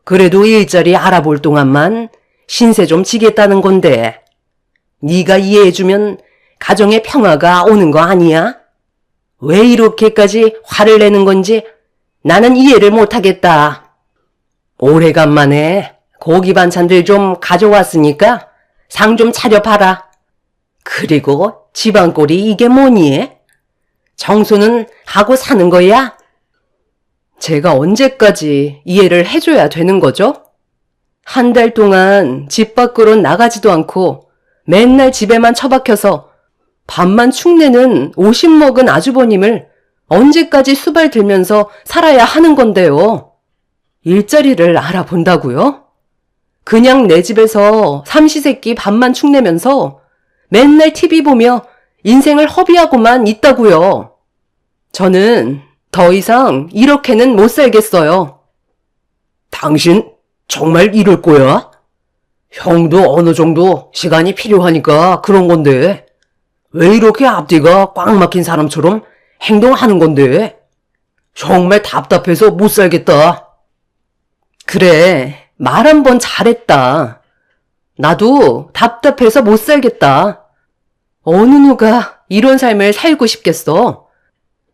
그래도 일자리 알아볼 동안만 신세 좀 지겠다는 건데 네가 이해해주면 가정의 평화가 오는 거 아니야? 왜 이렇게까지 화를 내는 건지 나는 이해를 못하겠다. 오래간만에 고기 반찬들 좀 가져왔으니까 상 좀 차려봐라. 그리고 집안꼴이 이게 뭐니? 청소는 하고 사는 거야? 제가 언제까지 이해를 해줘야 되는 거죠? 한 달 동안 집 밖으로 나가지도 않고 맨날 집에만 처박혀서 밥만 축내는 50 먹은 아주버님을 언제까지 수발 들면서 살아야 하는 건데요. 일자리를 알아본다고요? 그냥 내 집에서 삼시세끼 밥만 축내면서 맨날 TV 보며 인생을 허비하고만 있다고요. 저는 더 이상 이렇게는 못 살겠어요. 당신 정말 이럴 거야? 형도 어느 정도 시간이 필요하니까 그런 건데 왜 이렇게 앞뒤가 꽉 막힌 사람처럼 행동하는 건데? 정말 답답해서 못 살겠다. 그래, 말 한 번 잘했다. 나도 답답해서 못 살겠다. 어느 누가 이런 삶을 살고 싶겠어?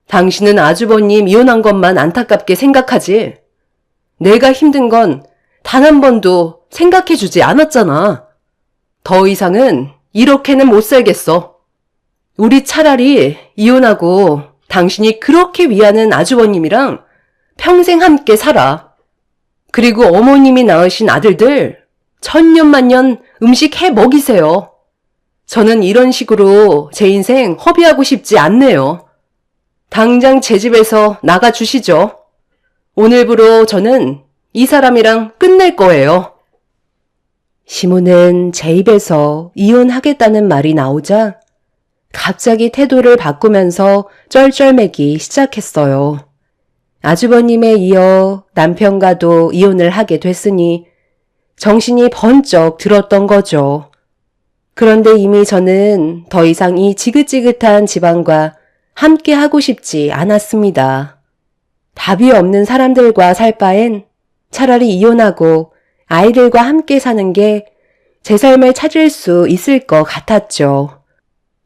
당신은 아주버님 이혼한 것만 안타깝게 생각하지. 내가 힘든 건 단 한 번도 생각해주지 않았잖아. 더 이상은 이렇게는 못 살겠어. 우리 차라리 이혼하고 당신이 그렇게 위하는 아주버님이랑 평생 함께 살아. 그리고 어머님이 낳으신 아들들 천년만년 음식 해 먹이세요. 저는 이런 식으로 제 인생 허비하고 싶지 않네요. 당장 제 집에서 나가주시죠. 오늘부로 저는 이 사람이랑 끝낼 거예요. 시모는 제 입에서 이혼하겠다는 말이 나오자 갑자기 태도를 바꾸면서 쩔쩔매기 시작했어요. 아주버님에 이어 남편과도 이혼을 하게 됐으니 정신이 번쩍 들었던 거죠. 그런데 이미 저는 더 이상 이 지긋지긋한 집안과 함께 하고 싶지 않았습니다. 답이 없는 사람들과 살 바엔 차라리 이혼하고 아이들과 함께 사는 게 제 삶을 찾을 수 있을 것 같았죠.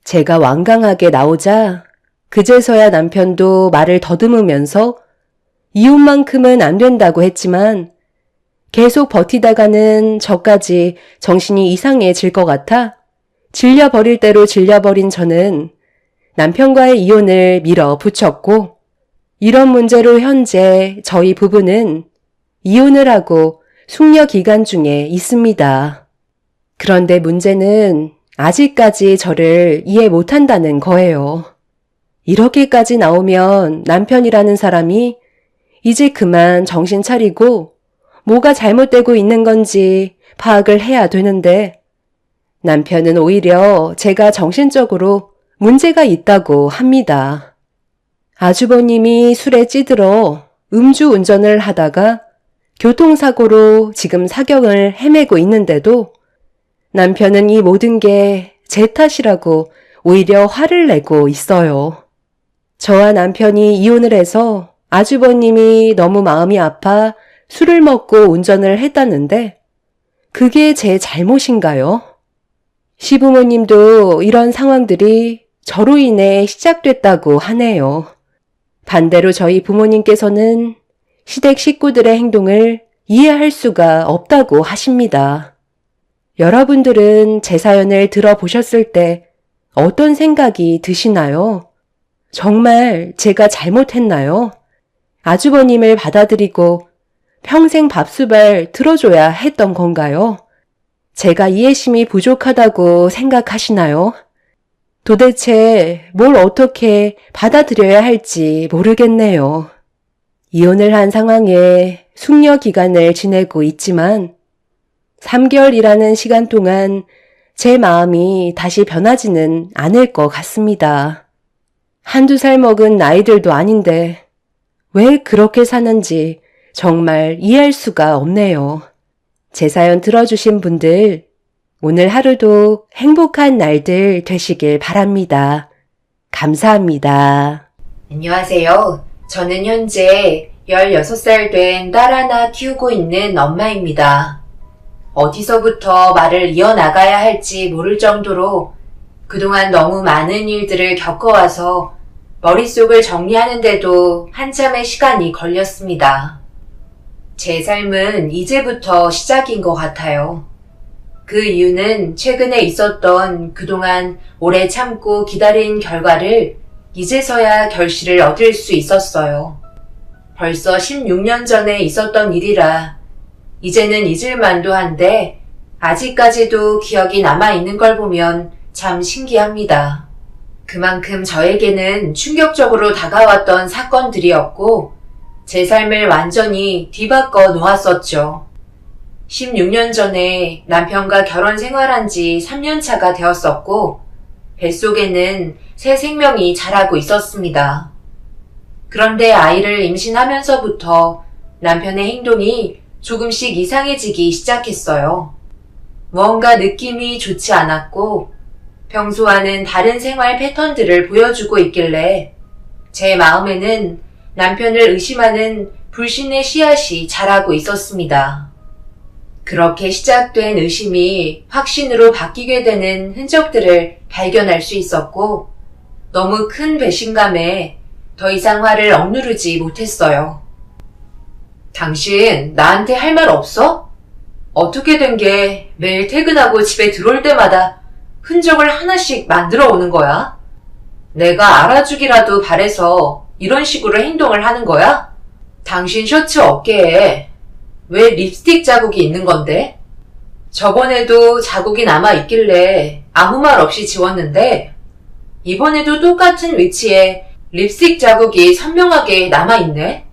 제가 완강하게 나오자 그제서야 남편도 말을 더듬으면서 이혼만큼은 안 된다고 했지만 계속 버티다가는 저까지 정신이 이상해질 것 같아 질려버릴 대로 질려버린 저는 남편과의 이혼을 밀어붙였고 이런 문제로 현재 저희 부부는 이혼을 하고 숙려 기간 중에 있습니다. 그런데 문제는 아직까지 저를 이해 못한다는 거예요. 이렇게까지 나오면 남편이라는 사람이 이제 그만 정신 차리고 뭐가 잘못되고 있는 건지 파악을 해야 되는데 남편은 오히려 제가 정신적으로 문제가 있다고 합니다. 아주버님이 술에 찌들어 음주운전을 하다가 교통사고로 지금 사경을 헤매고 있는데도 남편은 이 모든 게 제 탓이라고 오히려 화를 내고 있어요. 저와 남편이 이혼을 해서 아주버님이 너무 마음이 아파 술을 먹고 운전을 했다는데 그게 제 잘못인가요? 시부모님도 이런 상황들이 저로 인해 시작됐다고 하네요. 반대로 저희 부모님께서는 시댁 식구들의 행동을 이해할 수가 없다고 하십니다. 여러분들은 제 사연을 들어보셨을 때 어떤 생각이 드시나요? 정말 제가 잘못했나요? 아주버님을 받아들이고 평생 밥수발 들어줘야 했던 건가요? 제가 이해심이 부족하다고 생각하시나요? 도대체 뭘 어떻게 받아들여야 할지 모르겠네요. 이혼을 한 상황에 숙려 기간을 지내고 있지만 3개월이라는 시간 동안 제 마음이 다시 변하지는 않을 것 같습니다. 한두 살 먹은 나이들도 아닌데 왜 그렇게 사는지 정말 이해할 수가 없네요. 제 사연 들어주신 분들, 오늘 하루도 행복한 날들 되시길 바랍니다. 감사합니다. 안녕하세요. 저는 현재 16살 된 딸 하나 키우고 있는 엄마입니다. 어디서부터 말을 이어나가야 할지 모를 정도로 그동안 너무 많은 일들을 겪어와서 머릿속을 정리하는데도 한참의 시간이 걸렸습니다. 제 삶은 이제부터 시작인 것 같아요. 그 이유는 최근에 있었던 그동안 오래 참고 기다린 결과를 이제서야 결실을 얻을 수 있었어요. 벌써 16년 전에 있었던 일이라 이제는 잊을만도 한데 아직까지도 기억이 남아있는 걸 보면 참 신기합니다. 그만큼 저에게는 충격적으로 다가왔던 사건들이었고 제 삶을 완전히 뒤바꿔 놓았었죠. 16년 전에 남편과 결혼 생활한 지 3년 차가 되었었고 뱃속에는 새 생명이 자라고 있었습니다. 그런데 아이를 임신하면서부터 남편의 행동이 조금씩 이상해지기 시작했어요. 무언가 느낌이 좋지 않았고 평소와는 다른 생활 패턴들을 보여주고 있길래 제 마음에는 남편을 의심하는 불신의 씨앗이 자라고 있었습니다. 그렇게 시작된 의심이 확신으로 바뀌게 되는 흔적들을 발견할 수 있었고 너무 큰 배신감에 더 이상 화를 억누르지 못했어요. 당신 나한테 할 말 없어? 어떻게 된 게 매일 퇴근하고 집에 들어올 때마다 흔적을 하나씩 만들어 오는 거야? 내가 알아주기라도 바래서 이런 식으로 행동을 하는 거야? 당신 셔츠 어깨에 왜 립스틱 자국이 있는 건데? 저번에도 자국이 남아있길래 아무 말 없이 지웠는데 이번에도 똑같은 위치에 립스틱 자국이 선명하게 남아있네?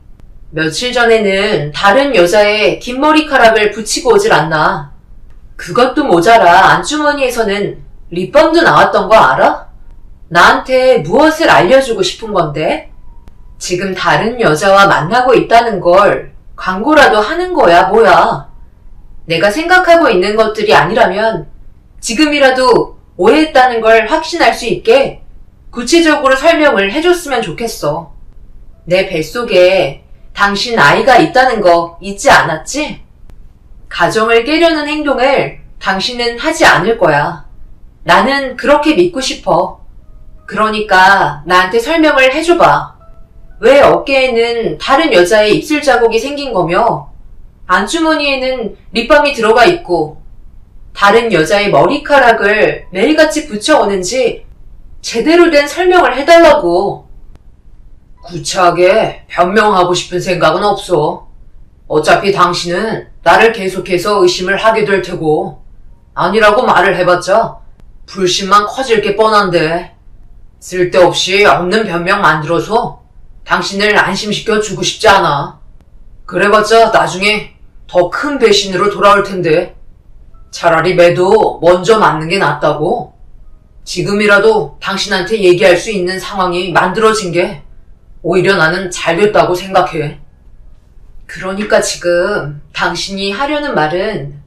며칠 전에는 다른 여자의 긴 머리카락을 붙이고 오질 않나. 그것도 모자라 안주머니에서는 립밤도 나왔던 거 알아? 나한테 무엇을 알려주고 싶은 건데? 지금 다른 여자와 만나고 있다는 걸 광고라도 하는 거야, 뭐야? 내가 생각하고 있는 것들이 아니라면 지금이라도 오해했다는 걸 확신할 수 있게 구체적으로 설명을 해줬으면 좋겠어. 내 뱃속에 당신 아이가 있다는 거 잊지 않았지? 가정을 깨려는 행동을 당신은 하지 않을 거야. 나는 그렇게 믿고 싶어. 그러니까 나한테 설명을 해줘봐. 왜 어깨에는 다른 여자의 입술 자국이 생긴 거며 안주머니에는 립밤이 들어가 있고 다른 여자의 머리카락을 매일같이 붙여오는지 제대로 된 설명을 해달라고. 구차하게 변명하고 싶은 생각은 없어. 어차피 당신은 나를 계속해서 의심을 하게 될 테고 아니라고 말을 해봤자 불신만 커질 게 뻔한데 쓸데없이 없는 변명 만들어서 당신을 안심시켜 주고 싶지 않아. 그래봤자 나중에 더 큰 배신으로 돌아올 텐데 차라리 매도 먼저 맞는 게 낫다고. 지금이라도 당신한테 얘기할 수 있는 상황이 만들어진 게 오히려 나는 잘 됐다고 생각해. 그러니까 지금 당신이 하려는 말은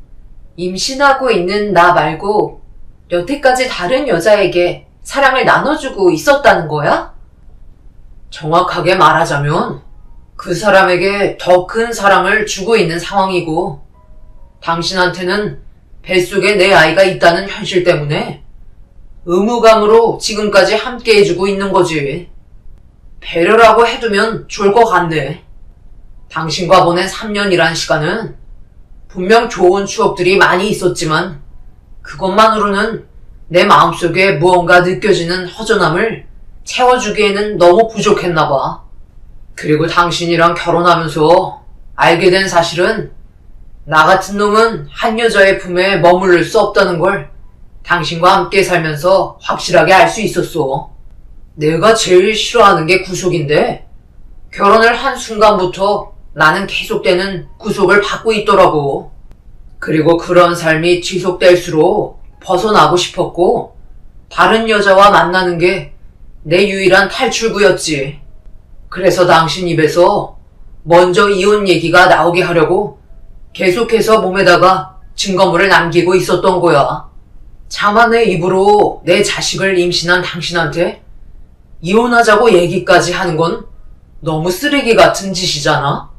임신하고 있는 나 말고 여태까지 다른 여자에게 사랑을 나눠주고 있었다는 거야? 정확하게 말하자면 그 사람에게 더 큰 사랑을 주고 있는 상황이고 당신한테는 뱃속에 내 아이가 있다는 현실 때문에 의무감으로 지금까지 함께 해주고 있는 거지. 배려라고 해두면 좋을 것 같네. 당신과 보낸 3년이란 시간은 분명 좋은 추억들이 많이 있었지만 그것만으로는 내 마음속에 무언가 느껴지는 허전함을 채워주기에는 너무 부족했나 봐. 그리고 당신이랑 결혼하면서 알게 된 사실은 나 같은 놈은 한 여자의 품에 머무를 수 없다는 걸 당신과 함께 살면서 확실하게 알 수 있었어. 내가 제일 싫어하는 게 구속인데 결혼을 한 순간부터 나는 계속되는 구속을 받고 있더라고. 그리고 그런 삶이 지속될수록 벗어나고 싶었고 다른 여자와 만나는 게 내 유일한 탈출구였지. 그래서 당신 입에서 먼저 이혼 얘기가 나오게 하려고 계속해서 몸에다가 증거물을 남기고 있었던 거야. 자만의 입으로 내 자식을 임신한 당신한테 이혼하자고 얘기까지 하는 건 너무 쓰레기 같은 짓이잖아.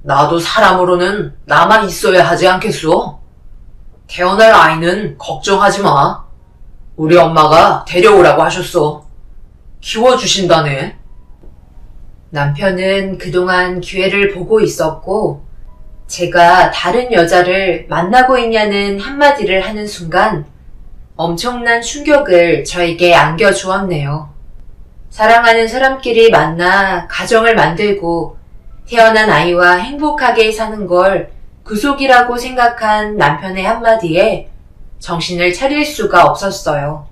나도 사람으로는 나만 있어야 하지 않겠어? 태어날 아이는 걱정하지 마. 우리 엄마가 데려오라고 하셨어. 키워주신다네. 남편은 그동안 기회를 보고 있었고 제가 다른 여자를 만나고 있냐는 한마디를 하는 순간 엄청난 충격을 저에게 안겨주었네요. 사랑하는 사람끼리 만나 가정을 만들고 태어난 아이와 행복하게 사는 걸 구속이라고 생각한 남편의 한마디에 정신을 차릴 수가 없었어요.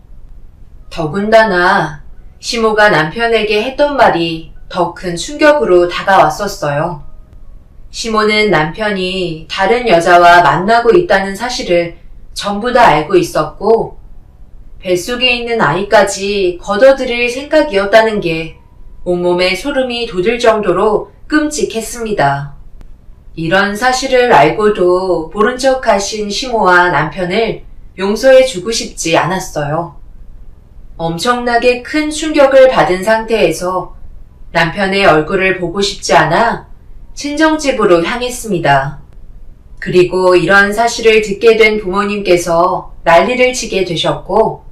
더군다나 시모가 남편에게 했던 말이 더 큰 충격으로 다가왔었어요. 시모는 남편이 다른 여자와 만나고 있다는 사실을 전부 다 알고 있었고 뱃속에 있는 아이까지 걷어들일 생각이었다는 게 온몸에 소름이 돋을 정도로 끔찍했습니다. 이런 사실을 알고도 모른 척 하신 시모와 남편을 용서해주고 싶지 않았어요. 엄청나게 큰 충격을 받은 상태에서 남편의 얼굴을 보고 싶지 않아 친정집으로 향했습니다. 그리고 이런 사실을 듣게 된 부모님께서 난리를 치게 되셨고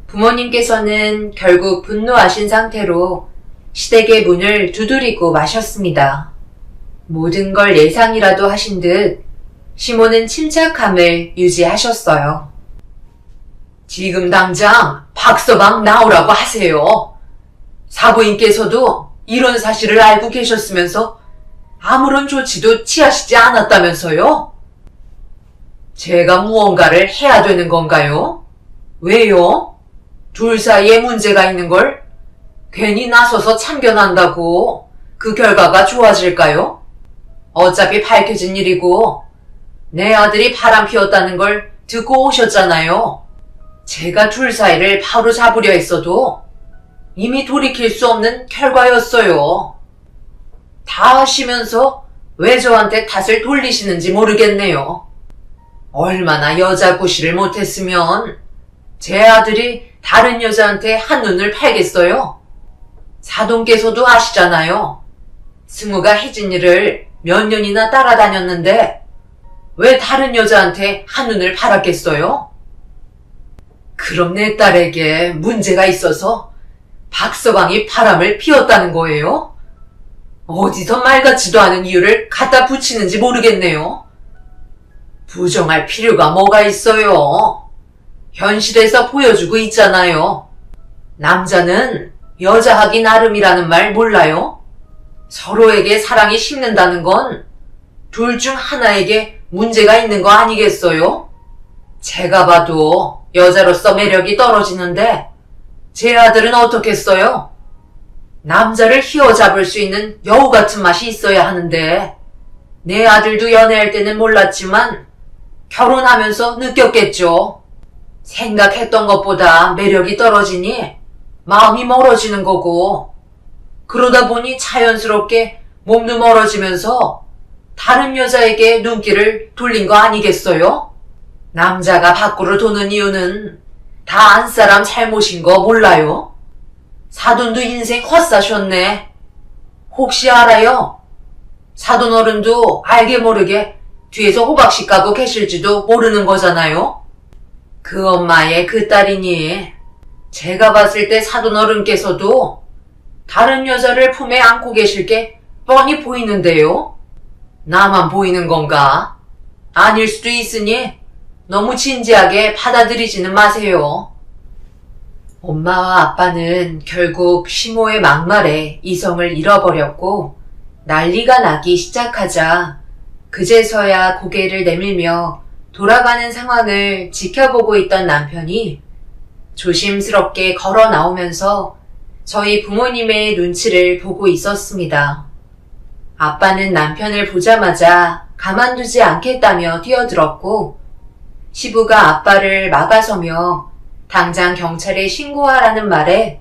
부모님께서는 결국 분노하신 상태로 시댁의 문을 두드리고 마셨습니다. 모든 걸 예상이라도 하신 듯 시모는 침착함을 유지하셨어요. 지금 당장 박서방 나오라고 하세요. 사부인께서도 이런 사실을 알고 계셨으면서 아무런 조치도 취하시지 않았다면서요? 제가 무언가를 해야 되는 건가요? 왜요? 둘 사이에 문제가 있는 걸 괜히 나서서 참견한다고 그 결과가 좋아질까요? 어차피 밝혀진 일이고 내 아들이 바람 피웠다는 걸 듣고 오셨잖아요. 제가 둘 사이를 바로 잡으려 했어도 이미 돌이킬 수 없는 결과였어요. 다 아시면서 왜 저한테 탓을 돌리시는지 모르겠네요. 얼마나 여자 구실을 못했으면 제 아들이 다른 여자한테 한눈을 팔겠어요? 사돈께서도 아시잖아요. 승우가 혜진이를 몇 년이나 따라다녔는데 왜 다른 여자한테 한눈을 팔았겠어요? 그럼 내 딸에게 문제가 있어서 박서방이 바람을 피웠다는 거예요? 어디서 말 같지도 않은 이유를 갖다 붙이는지 모르겠네요. 부정할 필요가 뭐가 있어요. 현실에서 보여주고 있잖아요. 남자는 여자하기 나름이라는 말 몰라요? 서로에게 사랑이 식는다는 건 둘 중 하나에게 문제가 있는 거 아니겠어요? 제가 봐도 여자로서 매력이 떨어지는데 제 아들은 어떻겠어요? 남자를 휘어잡을 수 있는 여우 같은 맛이 있어야 하는데 내 아들도 연애할 때는 몰랐지만 결혼하면서 느꼈겠죠. 생각했던 것보다 매력이 떨어지니 마음이 멀어지는 거고 그러다 보니 자연스럽게 몸도 멀어지면서 다른 여자에게 눈길을 돌린 거 아니겠어요? 남자가 밖으로 도는 이유는 다 안 사람 잘못인 거 몰라요? 사돈도 인생 헛사셨네. 혹시 알아요? 사돈 어른도 알게 모르게 뒤에서 호박씨 까고 계실지도 모르는 거잖아요? 그 엄마의 그 딸이니 제가 봤을 때 사돈 어른께서도 다른 여자를 품에 안고 계실 게 뻔히 보이는데요? 나만 보이는 건가? 아닐 수도 있으니 너무 진지하게 받아들이지는 마세요. 엄마와 아빠는 결국 시모의 막말에 이성을 잃어버렸고 난리가 나기 시작하자 그제서야 고개를 내밀며 돌아가는 상황을 지켜보고 있던 남편이 조심스럽게 걸어 나오면서 저희 부모님의 눈치를 보고 있었습니다. 아빠는 남편을 보자마자 가만두지 않겠다며 뛰어들었고 시부가 아빠를 막아서며 당장 경찰에 신고하라는 말에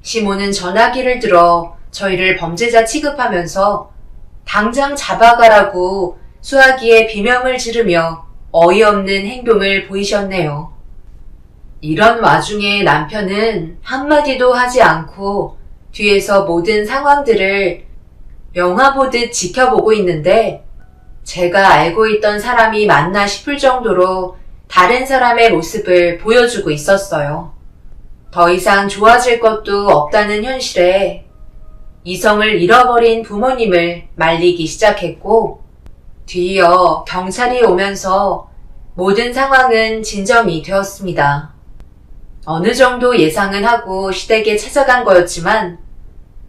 시모는 전화기를 들어 저희를 범죄자 취급하면서 당장 잡아가라고 수화기에 비명을 지르며 어이없는 행동을 보이셨네요. 이런 와중에 남편은 한마디도 하지 않고 뒤에서 모든 상황들을 영화 보듯 지켜보고 있는데 제가 알고 있던 사람이 맞나 싶을 정도로 다른 사람의 모습을 보여주고 있었어요. 더 이상 좋아질 것도 없다는 현실에 이성을 잃어버린 부모님을 말리기 시작했고 뒤이어 경찰이 오면서 모든 상황은 진정이 되었습니다. 어느 정도 예상은 하고 시댁에 찾아간 거였지만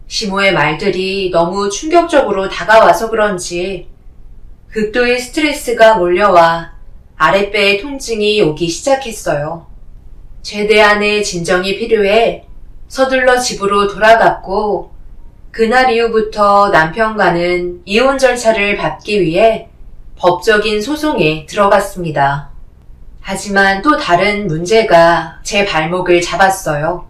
시모의 말들이 너무 충격적으로 다가와서 그런지 극도의 스트레스가 몰려와 아랫배에 통증이 오기 시작했어요. 최대한의 진정이 필요해 서둘러 집으로 돌아갔고 그날 이후부터 남편과는 이혼 절차를 밟기 위해 법적인 소송에 들어갔습니다. 하지만 또 다른 문제가 제 발목을 잡았어요.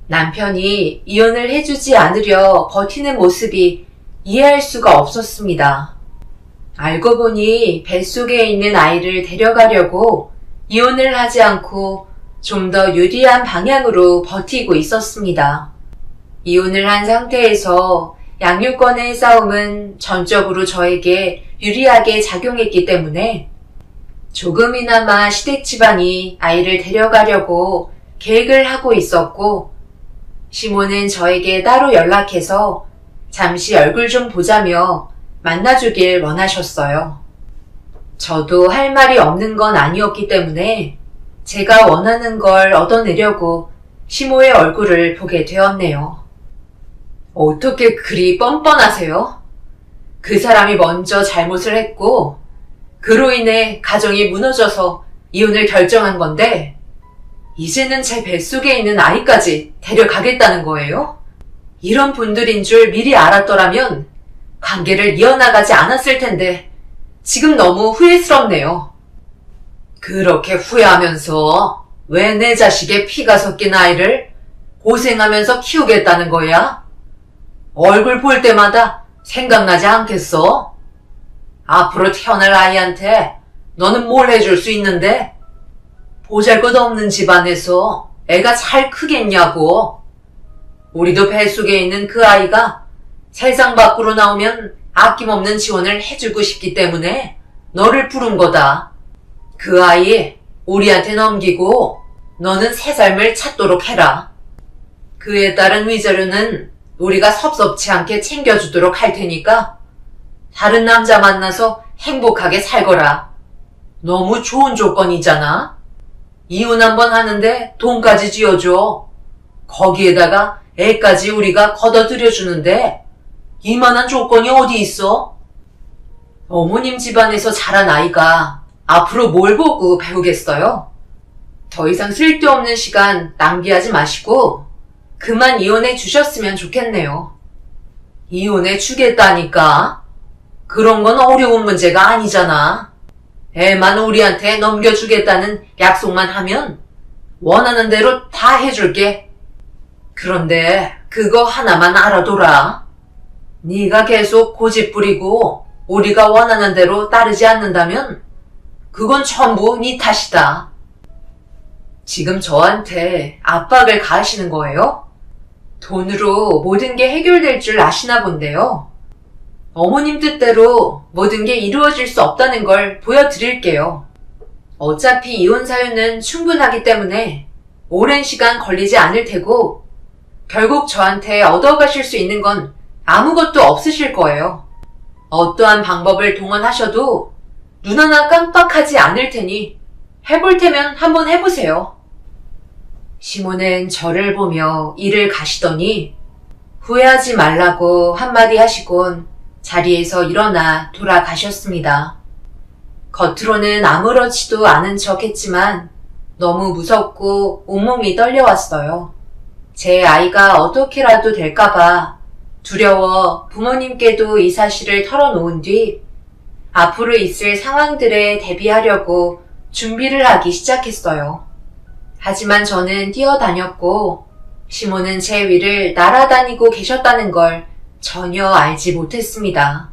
남편이 이혼을 해주지 않으려 버티는 모습이 이해할 수가 없었습니다. 알고 보니 뱃속에 있는 아이를 데려가려고 이혼을 하지 않고 좀 더 유리한 방향으로 버티고 있었습니다. 이혼을 한 상태에서 양육권의 싸움은 전적으로 저에게 유리하게 작용했기 때문에 조금이나마 시댁 집안이 아이를 데려가려고 계획을 하고 있었고 시모는 저에게 따로 연락해서 잠시 얼굴 좀 보자며 만나주길 원하셨어요. 저도 할 말이 없는 건 아니었기 때문에 제가 원하는 걸 얻어내려고 시모의 얼굴을 보게 되었네요. 어떻게 그리 뻔뻔하세요? 그 사람이 먼저 잘못을 했고 그로 인해 가정이 무너져서 이혼을 결정한 건데 이제는 제 뱃속에 있는 아이까지 데려가겠다는 거예요? 이런 분들인 줄 미리 알았더라면 관계를 이어나가지 않았을 텐데 지금 너무 후회스럽네요. 그렇게 후회하면서 왜 내 자식의 피가 섞인 아이를 고생하면서 키우겠다는 거야? 얼굴 볼 때마다 생각나지 않겠어? 앞으로 태어날 아이한테 너는 뭘 해줄 수 있는데? 보잘것없는 집안에서 애가 잘 크겠냐고. 우리도 뱃속에 있는 그 아이가 세상 밖으로 나오면 아낌없는 지원을 해주고 싶기 때문에 너를 부른 거다. 그 아이 우리한테 넘기고 너는 새 삶을 찾도록 해라. 그에 따른 위자료는 우리가 섭섭치 않게 챙겨주도록 할 테니까 다른 남자 만나서 행복하게 살거라. 너무 좋은 조건이잖아. 이혼 한번 하는데 돈까지 쥐어줘. 거기에다가 애까지 우리가 걷어들여주는데 이만한 조건이 어디 있어? 어머님 집안에서 자란 아이가 앞으로 뭘 보고 배우겠어요? 더 이상 쓸데없는 시간 낭비하지 마시고 그만 이혼해 주셨으면 좋겠네요. 이혼해 주겠다니까? 그런 건 어려운 문제가 아니잖아. 애만 우리한테 넘겨주겠다는 약속만 하면 원하는 대로 다 해줄게. 그런데 그거 하나만 알아둬라. 네가 계속 고집 부리고 우리가 원하는 대로 따르지 않는다면 그건 전부 네 탓이다. 지금 저한테 압박을 가하시는 거예요? 돈으로 모든 게 해결될 줄 아시나 본데요. 어머님 뜻대로 모든 게 이루어질 수 없다는 걸 보여드릴게요. 어차피 이혼 사유는 충분하기 때문에 오랜 시간 걸리지 않을 테고 결국 저한테 얻어가실 수 있는 건 아무것도 없으실 거예요. 어떠한 방법을 동원하셔도 눈 하나 깜빡하지 않을 테니 해볼 테면 한번 해보세요. 시모는 저를 보며 일을 가시더니 후회하지 말라고 한마디 하시곤 자리에서 일어나 돌아가셨습니다. 겉으로는 아무렇지도 않은 척 했지만 너무 무섭고 온몸이 떨려왔어요. 제 아이가 어떻게라도 될까봐 두려워 부모님께도 이 사실을 털어놓은 뒤 앞으로 있을 상황들에 대비하려고 준비를 하기 시작했어요. 하지만 저는 뛰어다녔고 시모는 제 위를 날아다니고 계셨다는 걸 전혀 알지 못했습니다.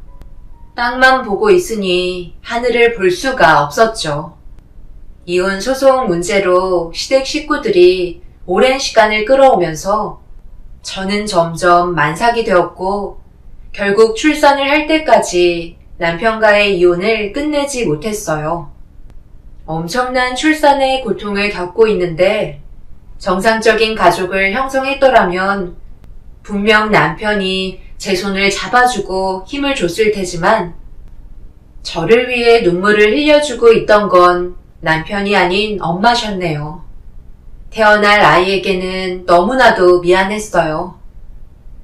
땅만 보고 있으니 하늘을 볼 수가 없었죠. 이혼 소송 문제로 시댁 식구들이 오랜 시간을 끌어오면서 저는 점점 만삭이 되었고 결국 출산을 할 때까지 남편과의 이혼을 끝내지 못했어요. 엄청난 출산의 고통을 겪고 있는데 정상적인 가족을 형성했더라면 분명 남편이 제 손을 잡아주고 힘을 줬을 테지만 저를 위해 눈물을 흘려주고 있던 건 남편이 아닌 엄마셨네요. 태어날 아이에게는 너무나도 미안했어요.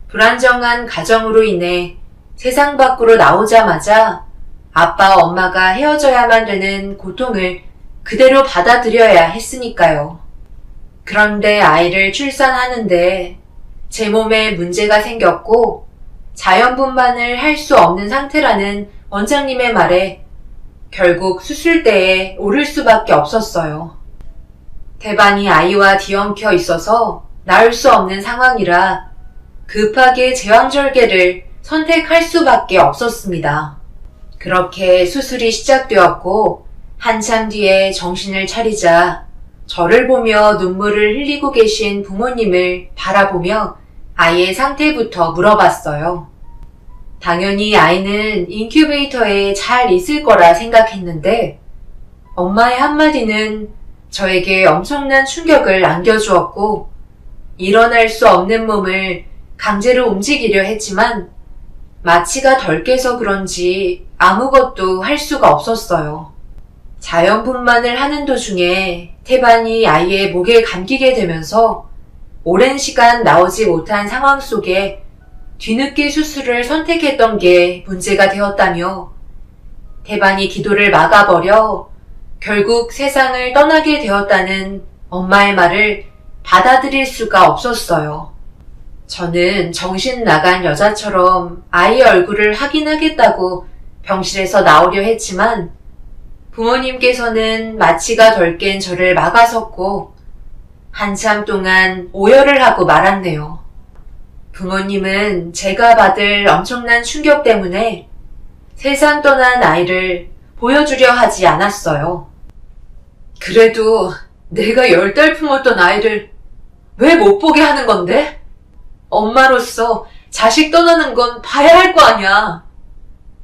불안정한 가정으로 인해 세상 밖으로 나오자마자 아빠, 엄마가 헤어져야만 되는 고통을 그대로 받아들여야 했으니까요. 그런데 아이를 출산하는데 제 몸에 문제가 생겼고 자연분만을 할 수 없는 상태라는 원장님의 말에 결국 수술대에 오를 수밖에 없었어요. 태반이 아이와 뒤엉켜 있어서 나을 수 없는 상황이라 급하게 제왕절개를 선택할 수밖에 없었습니다. 그렇게 수술이 시작되었고 한참 뒤에 정신을 차리자 저를 보며 눈물을 흘리고 계신 부모님을 바라보며 아이의 상태부터 물어봤어요. 당연히 아이는 인큐베이터에 잘 있을 거라 생각했는데 엄마의 한마디는 저에게 엄청난 충격을 안겨주었고 일어날 수 없는 몸을 강제로 움직이려 했지만 마취가 덜 깨서 그런지 아무것도 할 수가 없었어요. 자연분만을 하는 도중에 태반이 아이의 목에 감기게 되면서 오랜 시간 나오지 못한 상황 속에 뒤늦게 수술을 선택했던 게 문제가 되었다며 태반이 기도를 막아버려 결국 세상을 떠나게 되었다는 엄마의 말을 받아들일 수가 없었어요. 저는 정신 나간 여자처럼 아이 얼굴을 확인하겠다고 병실에서 나오려 했지만 부모님께서는 마취가 덜 깬 저를 막아섰고 한참 동안 오열을 하고 말았네요. 부모님은 제가 받을 엄청난 충격 때문에 세상 떠난 아이를 보여주려 하지 않았어요. 그래도 내가 10달 품었던 아이를 왜 못 보게 하는 건데? 엄마로서 자식 떠나는 건 봐야 할 거 아니야.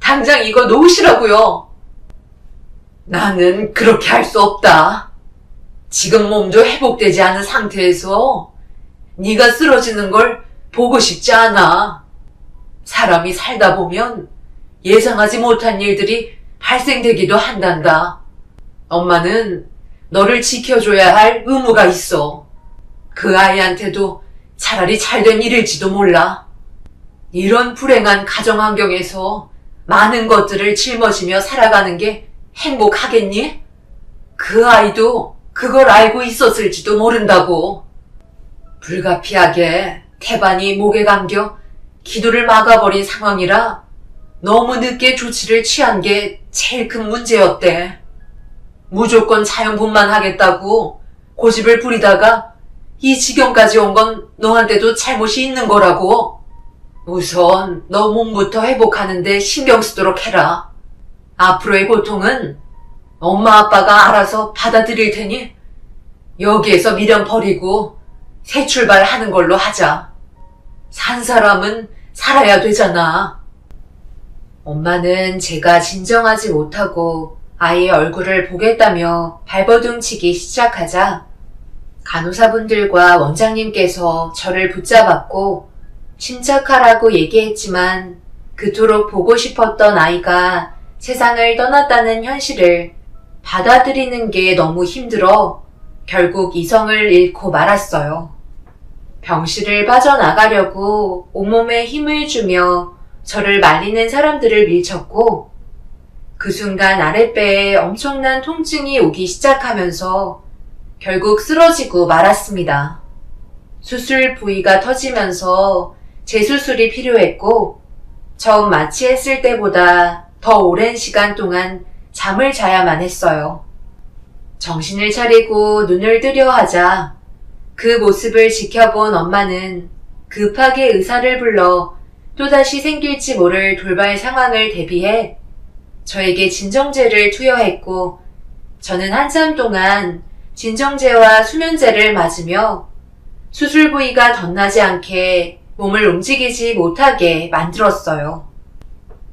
당장 이거 놓으시라고요. 나는 그렇게 할 수 없다. 지금 몸도 회복되지 않은 상태에서 네가 쓰러지는 걸 보고 싶지 않아. 사람이 살다 보면 예상하지 못한 일들이 발생되기도 한단다. 엄마는 너를 지켜줘야 할 의무가 있어. 그 아이한테도 차라리 잘된 일일지도 몰라. 이런 불행한 가정 환경에서 많은 것들을 짊어지며 살아가는 게 행복하겠니? 그 아이도 그걸 알고 있었을지도 모른다고. 불가피하게 태반이 목에 감겨 기도를 막아버린 상황이라 너무 늦게 조치를 취한 게 제일 큰 문제였대. 무조건 자연분만하겠다고 고집을 부리다가 이 지경까지 온 건 너한테도 잘못이 있는 거라고. 우선 너 몸부터 회복하는데 신경 쓰도록 해라. 앞으로의 고통은 엄마 아빠가 알아서 받아들일 테니 여기에서 미련 버리고 새 출발하는 걸로 하자. 산 사람은 살아야 되잖아. 엄마는 제가 진정하지 못하고 아이의 얼굴을 보겠다며 발버둥치기 시작하자 간호사분들과 원장님께서 저를 붙잡았고 침착하라고 얘기했지만 그토록 보고 싶었던 아이가 세상을 떠났다는 현실을 받아들이는 게 너무 힘들어 결국 이성을 잃고 말았어요. 병실을 빠져나가려고 온몸에 힘을 주며 저를 말리는 사람들을 밀쳤고 그 순간 아랫배에 엄청난 통증이 오기 시작하면서 결국 쓰러지고 말았습니다. 수술 부위가 터지면서 재수술이 필요했고 처음 마취했을 때보다 더 오랜 시간 동안 잠을 자야만 했어요. 정신을 차리고 눈을 뜨려 하자 그 모습을 지켜본 엄마는 급하게 의사를 불러 또다시 생길지 모를 돌발 상황을 대비해 저에게 진정제를 투여했고 저는 한참 동안 진정제와 수면제를 맞으며 수술 부위가 덧나지 않게 몸을 움직이지 못하게 만들었어요.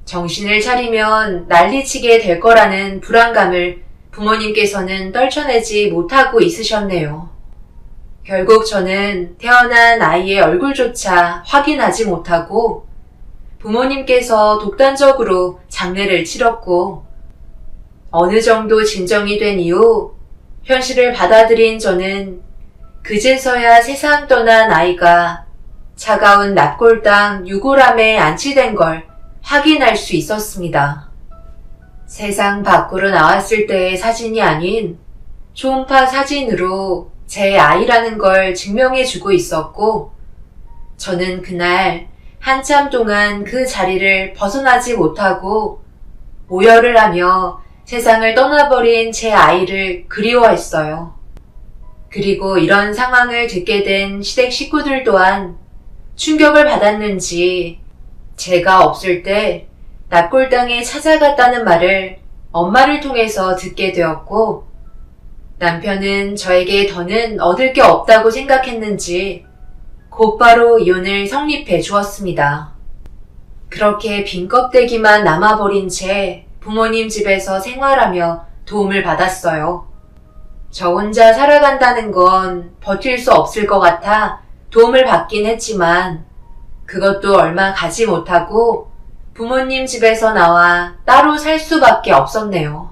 정신을 차리면 난리치게 될 거라는 불안감을 부모님께서는 떨쳐내지 못하고 있으셨네요. 결국 저는 태어난 아이의 얼굴조차 확인하지 못하고 부모님께서 독단적으로 장례를 치렀고 어느 정도 진정이 된 이후 현실을 받아들인 저는 그제서야 세상 떠난 아이가 차가운 납골당 유골함에 안치된 걸 확인할 수 있었습니다. 세상 밖으로 나왔을 때의 사진이 아닌 초음파 사진으로 제 아이라는 걸 증명해주고 있었고 저는 그날 한참 동안 그 자리를 벗어나지 못하고 오열을 하며 세상을 떠나버린 제 아이를 그리워했어요. 그리고 이런 상황을 듣게 된 시댁 식구들 또한 충격을 받았는지 제가 없을 때 납골당에 찾아갔다는 말을 엄마를 통해서 듣게 되었고 남편은 저에게 더는 얻을 게 없다고 생각했는지 곧바로 이혼을 성립해 주었습니다. 그렇게 빈 껍데기만 남아버린 채 부모님 집에서 생활하며 도움을 받았어요. 저 혼자 살아간다는 건 버틸 수 없을 것 같아 도움을 받긴 했지만 그것도 얼마 가지 못하고 부모님 집에서 나와 따로 살 수밖에 없었네요.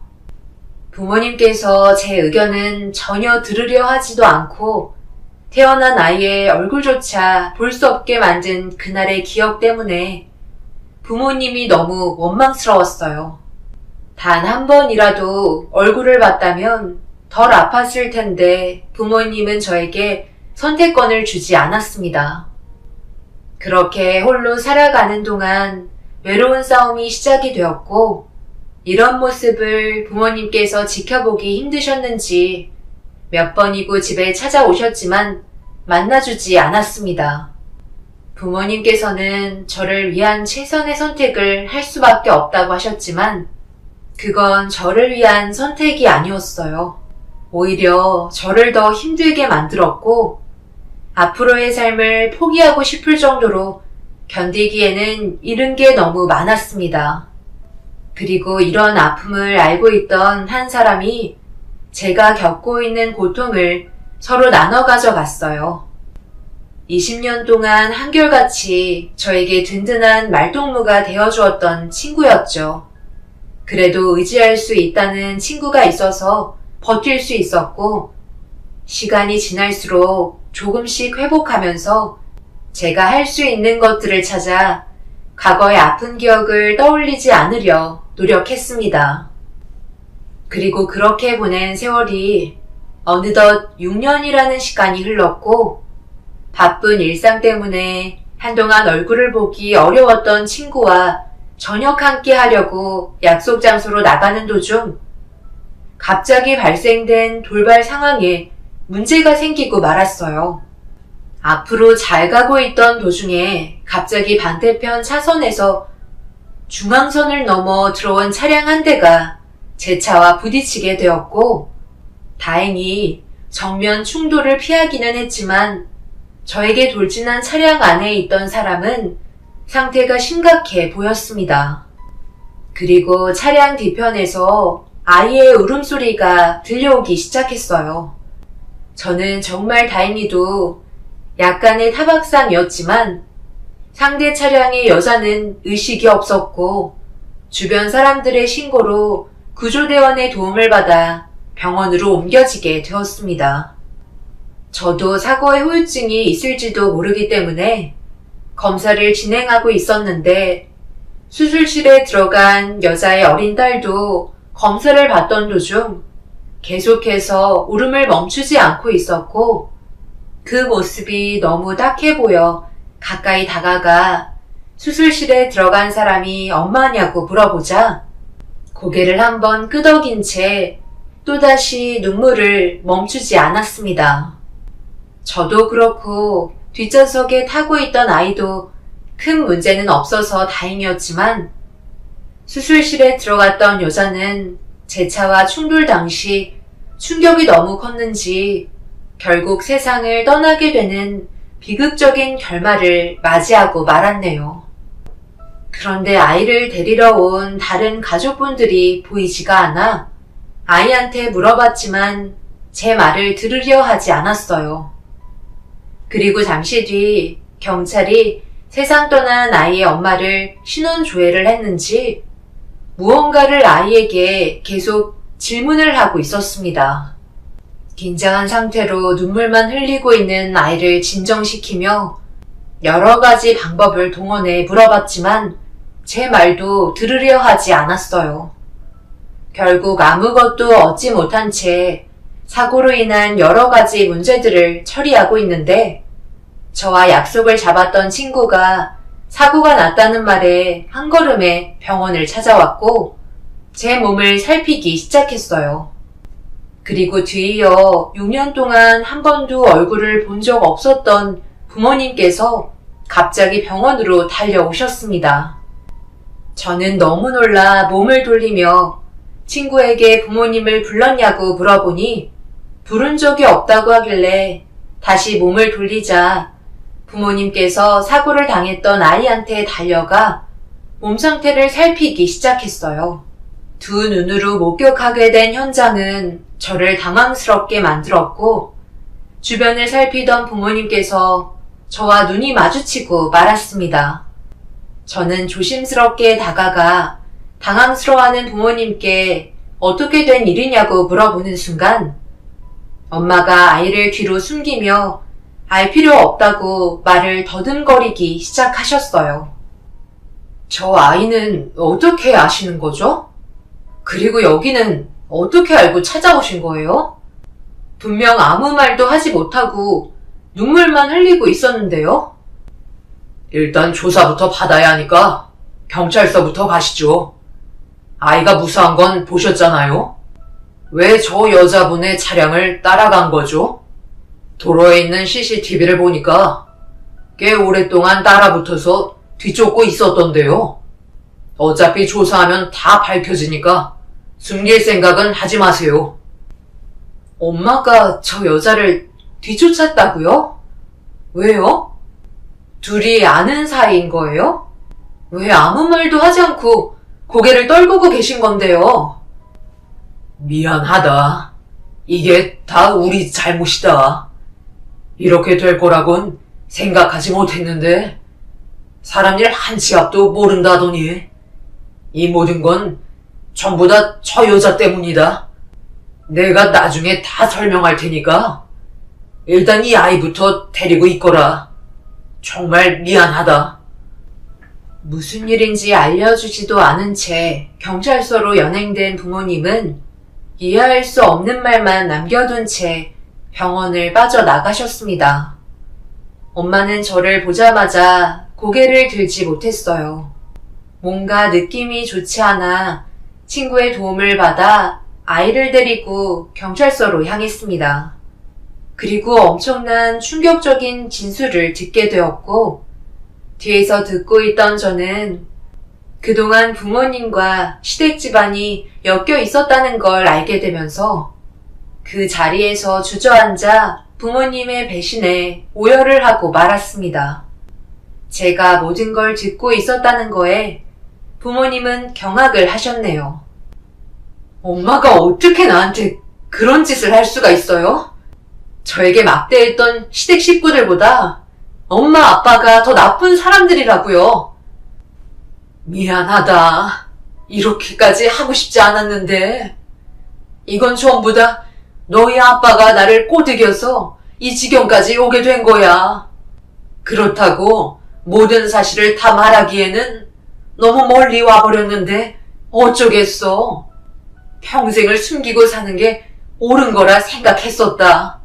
부모님께서 제 의견은 전혀 들으려 하지도 않고 태어난 아이의 얼굴조차 볼 수 없게 만든 그날의 기억 때문에 부모님이 너무 원망스러웠어요. 단 한 번이라도 얼굴을 봤다면 덜 아팠을 텐데 부모님은 저에게 선택권을 주지 않았습니다. 그렇게 홀로 살아가는 동안 외로운 싸움이 시작이 되었고 이런 모습을 부모님께서 지켜보기 힘드셨는지 몇 번이고 집에 찾아오셨지만 만나주지 않았습니다. 부모님께서는 저를 위한 최선의 선택을 할 수밖에 없다고 하셨지만 그건 저를 위한 선택이 아니었어요. 오히려 저를 더 힘들게 만들었고 앞으로의 삶을 포기하고 싶을 정도로 견디기에는 잃은 게 너무 많았습니다. 그리고 이런 아픔을 알고 있던 한 사람이 제가 겪고 있는 고통을 서로 나눠 가져갔어요. 20년 동안 한결같이 저에게 든든한 말동무가 되어주었던 친구였죠. 그래도 의지할 수 있다는 친구가 있어서 버틸 수 있었고 시간이 지날수록 조금씩 회복하면서 제가 할 수 있는 것들을 찾아 과거의 아픈 기억을 떠올리지 않으려 노력했습니다. 그리고 그렇게 보낸 세월이 어느덧 6년이라는 시간이 흘렀고 바쁜 일상 때문에 한동안 얼굴을 보기 어려웠던 친구와 저녁 함께 하려고 약속 장소로 나가는 도중 갑자기 발생된 돌발 상황에 문제가 생기고 말았어요. 앞으로 잘 가고 있던 도중에 갑자기 반대편 차선에서 중앙선을 넘어 들어온 차량 한 대가 제 차와 부딪히게 되었고, 다행히 정면 충돌을 피하기는 했지만 저에게 돌진한 차량 안에 있던 사람은 상태가 심각해 보였습니다. 그리고 차량 뒤편에서 아이의 울음소리가 들려오기 시작했어요. 저는 정말 다행히도 약간의 타박상이었지만 상대 차량의 여자는 의식이 없었고 주변 사람들의 신고로 구조대원의 도움을 받아 병원으로 옮겨지게 되었습니다. 저도 사고의 후유증이 있을지도 모르기 때문에 검사를 진행하고 있었는데 수술실에 들어간 여자의 어린 딸도 검사를 받던 도중 계속해서 울음을 멈추지 않고 있었고, 그 모습이 너무 딱해 보여 가까이 다가가 수술실에 들어간 사람이 엄마냐고 물어보자 고개를 한번 끄덕인 채 또다시 눈물을 멈추지 않았습니다. 저도 그렇고 뒷좌석에 타고 있던 아이도 큰 문제는 없어서 다행이었지만 수술실에 들어갔던 여자는 제 차와 충돌 당시 충격이 너무 컸는지 결국 세상을 떠나게 되는 비극적인 결말을 맞이하고 말았네요. 그런데 아이를 데리러 온 다른 가족분들이 보이지가 않아 아이한테 물어봤지만 제 말을 들으려 하지 않았어요. 그리고 잠시 뒤 경찰이 세상 떠난 아이의 엄마를 신원조회를 했는지 무언가를 아이에게 계속 질문을 하고 있었습니다. 긴장한 상태로 눈물만 흘리고 있는 아이를 진정시키며 여러 가지 방법을 동원해 물어봤지만 제 말도 들으려 하지 않았어요. 결국 아무것도 얻지 못한 채 사고로 인한 여러 가지 문제들을 처리하고 있는데 저와 약속을 잡았던 친구가 사고가 났다는 말에 한 걸음에 병원을 찾아왔고 제 몸을 살피기 시작했어요. 그리고 뒤이어 6년 동안 한 번도 얼굴을 본 적 없었던 부모님께서 갑자기 병원으로 달려오셨습니다. 저는 너무 놀라 몸을 돌리며 친구에게 부모님을 불렀냐고 물어보니 부른 적이 없다고 하길래 다시 몸을 돌리자 부모님께서 사고를 당했던 아이한테 달려가 몸 상태를 살피기 시작했어요. 두 눈으로 목격하게 된 현장은 저를 당황스럽게 만들었고 주변을 살피던 부모님께서 저와 눈이 마주치고 말았습니다. 저는 조심스럽게 다가가 당황스러워하는 부모님께 어떻게 된 일이냐고 물어보는 순간 엄마가 아이를 뒤로 숨기며 알 필요 없다고 말을 더듬거리기 시작하셨어요. 저 아이는 어떻게 아시는 거죠? 그리고 여기는 어떻게 알고 찾아오신 거예요? 분명 아무 말도 하지 못하고 눈물만 흘리고 있었는데요? 일단 조사부터 받아야 하니까 경찰서부터 가시죠. 아이가 무사한 건 보셨잖아요? 왜 저 여자분의 차량을 따라간 거죠? 도로에 있는 CCTV를 보니까 꽤 오랫동안 따라붙어서 뒤쫓고 있었던데요. 어차피 조사하면 다 밝혀지니까 숨길 생각은 하지 마세요. 엄마가 저 여자를 뒤쫓았다고요? 왜요? 둘이 아는 사이인 거예요? 왜 아무 말도 하지 않고 고개를 떨구고 계신 건데요? 미안하다. 이게 다 우리 잘못이다. 이렇게 될 거라곤 생각하지 못했는데 사람 일 한 치 앞도 모른다더니 이 모든 건 전부 다 저 여자 때문이다. 내가 나중에 다 설명할 테니까 일단 이 아이부터 데리고 있거라. 정말 미안하다. 무슨 일인지 알려주지도 않은 채 경찰서로 연행된 부모님은 이해할 수 없는 말만 남겨둔 채 병원을 빠져나가셨습니다. 엄마는 저를 보자마자 고개를 들지 못했어요. 뭔가 느낌이 좋지 않아 친구의 도움을 받아 아이를 데리고 경찰서로 향했습니다. 그리고 엄청난 충격적인 진술을 듣게 되었고, 뒤에서 듣고 있던 저는 그동안 부모님과 시댁 집안이 엮여 있었다는 걸 알게 되면서 그 자리에서 주저앉아 부모님의 배신에 오열을 하고 말았습니다. 제가 모든 걸 듣고 있었다는 거에 부모님은 경악을 하셨네요. 엄마가 어떻게 나한테 그런 짓을 할 수가 있어요? 저에게 막대했던 시댁 식구들보다 엄마 아빠가 더 나쁜 사람들이라고요. 미안하다. 이렇게까지 하고 싶지 않았는데 이건 전부 다 너희 아빠가 나를 꼬드겨서 이 지경까지 오게 된 거야. 그렇다고 모든 사실을 다 말하기에는 너무 멀리 와버렸는데 어쩌겠어. 평생을 숨기고 사는 게 옳은 거라 생각했었다.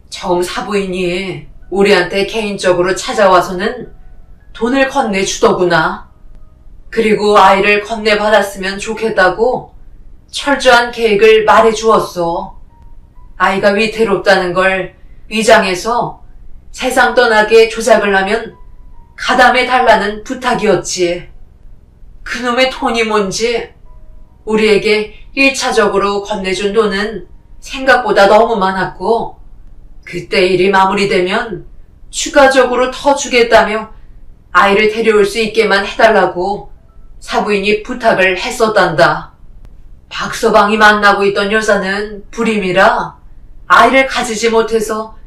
처음 사부인이 우리한테 개인적으로 찾아와서는 돈을 건네주더구나. 그리고 아이를 건네받았으면 좋겠다고 철저한 계획을 말해주었어. 아이가 위태롭다는 걸 위장해서 세상 떠나게 조작을 하면 가담해 달라는 부탁이었지. 그놈의 돈이 뭔지 우리에게 1차적으로 건네준 돈은 생각보다 너무 많았고 그때 일이 마무리되면 추가적으로 더 주겠다며 아이를 데려올 수 있게만 해달라고 사부인이 부탁을 했었단다. 박서방이 만나고 있던 여자는 불임이라 아이를 가지지 못해서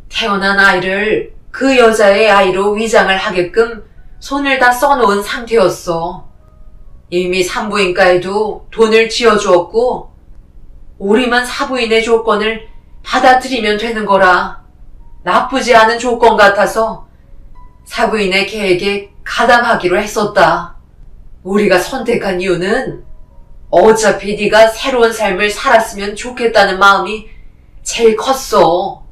태어난 아이를 그 여자의 아이로 위장을 하게끔 손을 다 써놓은 상태였어. 이미 산부인과에도 돈을 쥐어주었고 우리만 사부인의 조건을 받아들이면 되는 거라 나쁘지 않은 조건 같아서 사부인의 계획에 가담하기로 했었다. 우리가 선택한 이유는 어차피 네가 새로운 삶을 살았으면 좋겠다는 마음이 제일 컸어.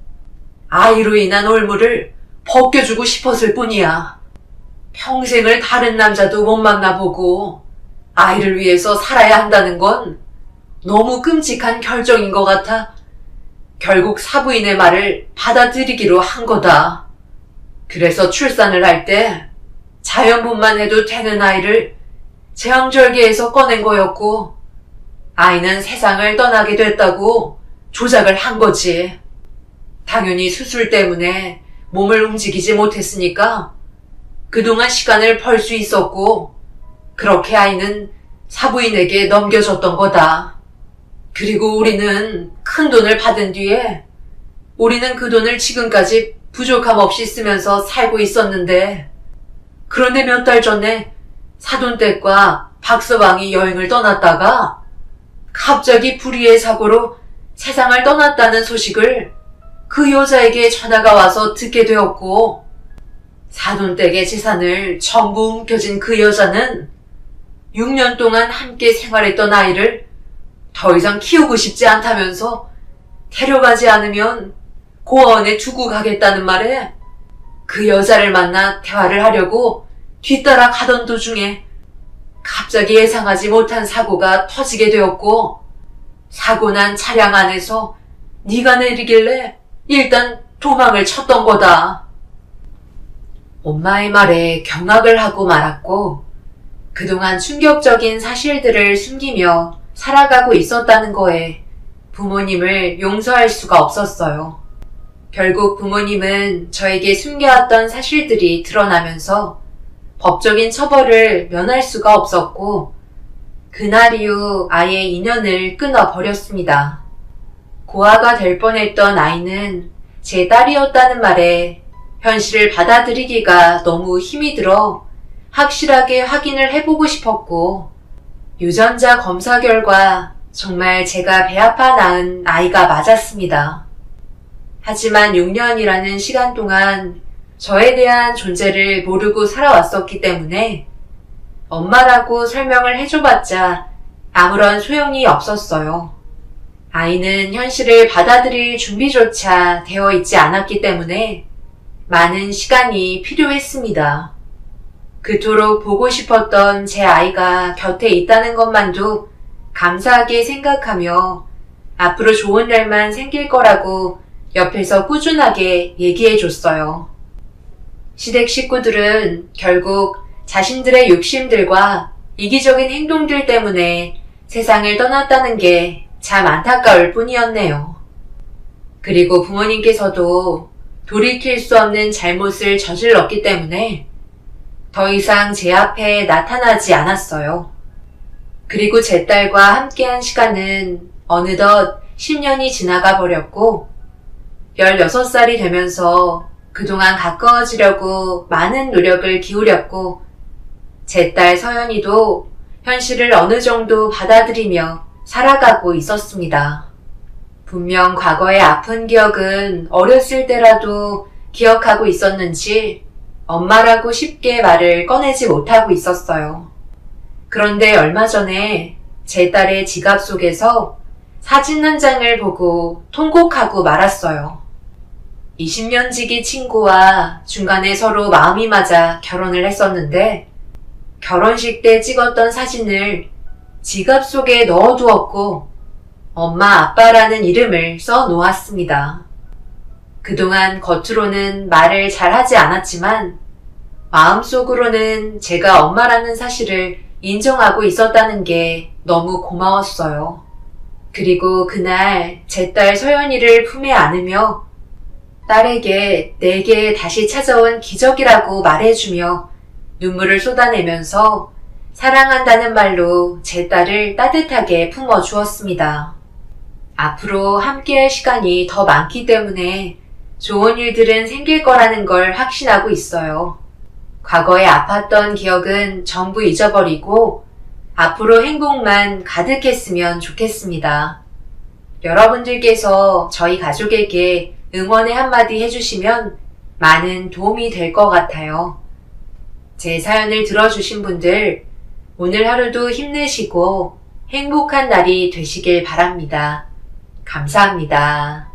아이로 인한 올무를 벗겨주고 싶었을 뿐이야. 평생을 다른 남자도 못 만나보고 아이를 위해서 살아야 한다는 건 너무 끔찍한 결정인 것 같아 결국 사부인의 말을 받아들이기로 한 거다. 그래서 출산을 할 때 자연분만 해도 되는 아이를 제왕절개에서 꺼낸 거였고 아이는 세상을 떠나게 됐다고 조작을 한 거지. 당연히 수술 때문에 몸을 움직이지 못했으니까 그동안 시간을 벌 수 있었고 그렇게 아이는 사부인에게 넘겨줬던 거다. 그리고 우리는 큰 돈을 받은 뒤에 우리는 그 돈을 지금까지 부족함 없이 쓰면서 살고 있었는데 그런데 몇 달 전에 사돈댁과 박서방이 여행을 떠났다가 갑자기 불의의 사고로 세상을 떠났다는 소식을 그 여자에게 전화가 와서 듣게 되었고 사돈댁의 재산을 전부 움켜쥔 그 여자는 6년 동안 함께 생활했던 아이를 더 이상 키우고 싶지 않다면서 데려가지 않으면 고아원에 두고 가겠다는 말에 그 여자를 만나 대화를 하려고 뒤따라 가던 도중에 갑자기 예상하지 못한 사고가 터지게 되었고 사고 난 차량 안에서 네가 내리길래 일단 도망을 쳤던 거다. 엄마의 말에 경악을 하고 말았고 그동안 충격적인 사실들을 숨기며 살아가고 있었다는 거에 부모님을 용서할 수가 없었어요. 결국 부모님은 저에게 숨겨왔던 사실들이 드러나면서 법적인 처벌을 면할 수가 없었고 그날 이후 아예 인연을 끊어버렸습니다. 고아가 될 뻔했던 아이는 제 딸이었다는 말에 현실을 받아들이기가 너무 힘이 들어 확실하게 확인을 해보고 싶었고 유전자 검사 결과 정말 제가 배 아파 낳은 아이가 맞았습니다. 하지만 6년이라는 시간 동안 저에 대한 존재를 모르고 살아왔었기 때문에 엄마라고 설명을 해줘봤자 아무런 소용이 없었어요. 아이는 현실을 받아들일 준비조차 되어 있지 않았기 때문에 많은 시간이 필요했습니다. 그토록 보고 싶었던 제 아이가 곁에 있다는 것만도 감사하게 생각하며 앞으로 좋은 날만 생길 거라고 옆에서 꾸준하게 얘기해줬어요. 시댁 식구들은 결국 자신들의 욕심들과 이기적인 행동들 때문에 세상을 떠났다는 게 참 안타까울 뿐이었네요. 그리고 부모님께서도 돌이킬 수 없는 잘못을 저질렀기 때문에 더 이상 제 앞에 나타나지 않았어요. 그리고 제 딸과 함께한 시간은 어느덧 10년이 지나가 버렸고 16살이 되면서 그동안 가까워지려고 많은 노력을 기울였고 제 딸 서연이도 현실을 어느 정도 받아들이며 살아가고 있었습니다. 분명 과거의 아픈 기억은 어렸을 때라도 기억하고 있었는지 엄마라고 쉽게 말을 꺼내지 못하고 있었어요. 그런데 얼마 전에 제 딸의 지갑 속에서 사진 한 장을 보고 통곡하고 말았어요. 20년 지기 친구와 중간에 서로 마음이 맞아 결혼을 했었는데 결혼식 때 찍었던 사진을 지갑 속에 넣어두었고 엄마 아빠라는 이름을 써 놓았습니다. 그동안 겉으로는 말을 잘 하지 않았지만 마음속으로는 제가 엄마라는 사실을 인정하고 있었다는 게 너무 고마웠어요. 그리고 그날 제 딸 서연이를 품에 안으며 딸에게 내게 다시 찾아온 기적이라고 말해주며 눈물을 쏟아내면서 사랑한다는 말로 제 딸을 따뜻하게 품어주었습니다. 앞으로 함께할 시간이 더 많기 때문에 좋은 일들은 생길 거라는 걸 확신하고 있어요. 과거에 아팠던 기억은 전부 잊어버리고 앞으로 행복만 가득했으면 좋겠습니다. 여러분들께서 저희 가족에게 응원의 한마디 해주시면 많은 도움이 될 것 같아요. 제 사연을 들어주신 분들, 오늘 하루도 힘내시고 행복한 날이 되시길 바랍니다. 감사합니다.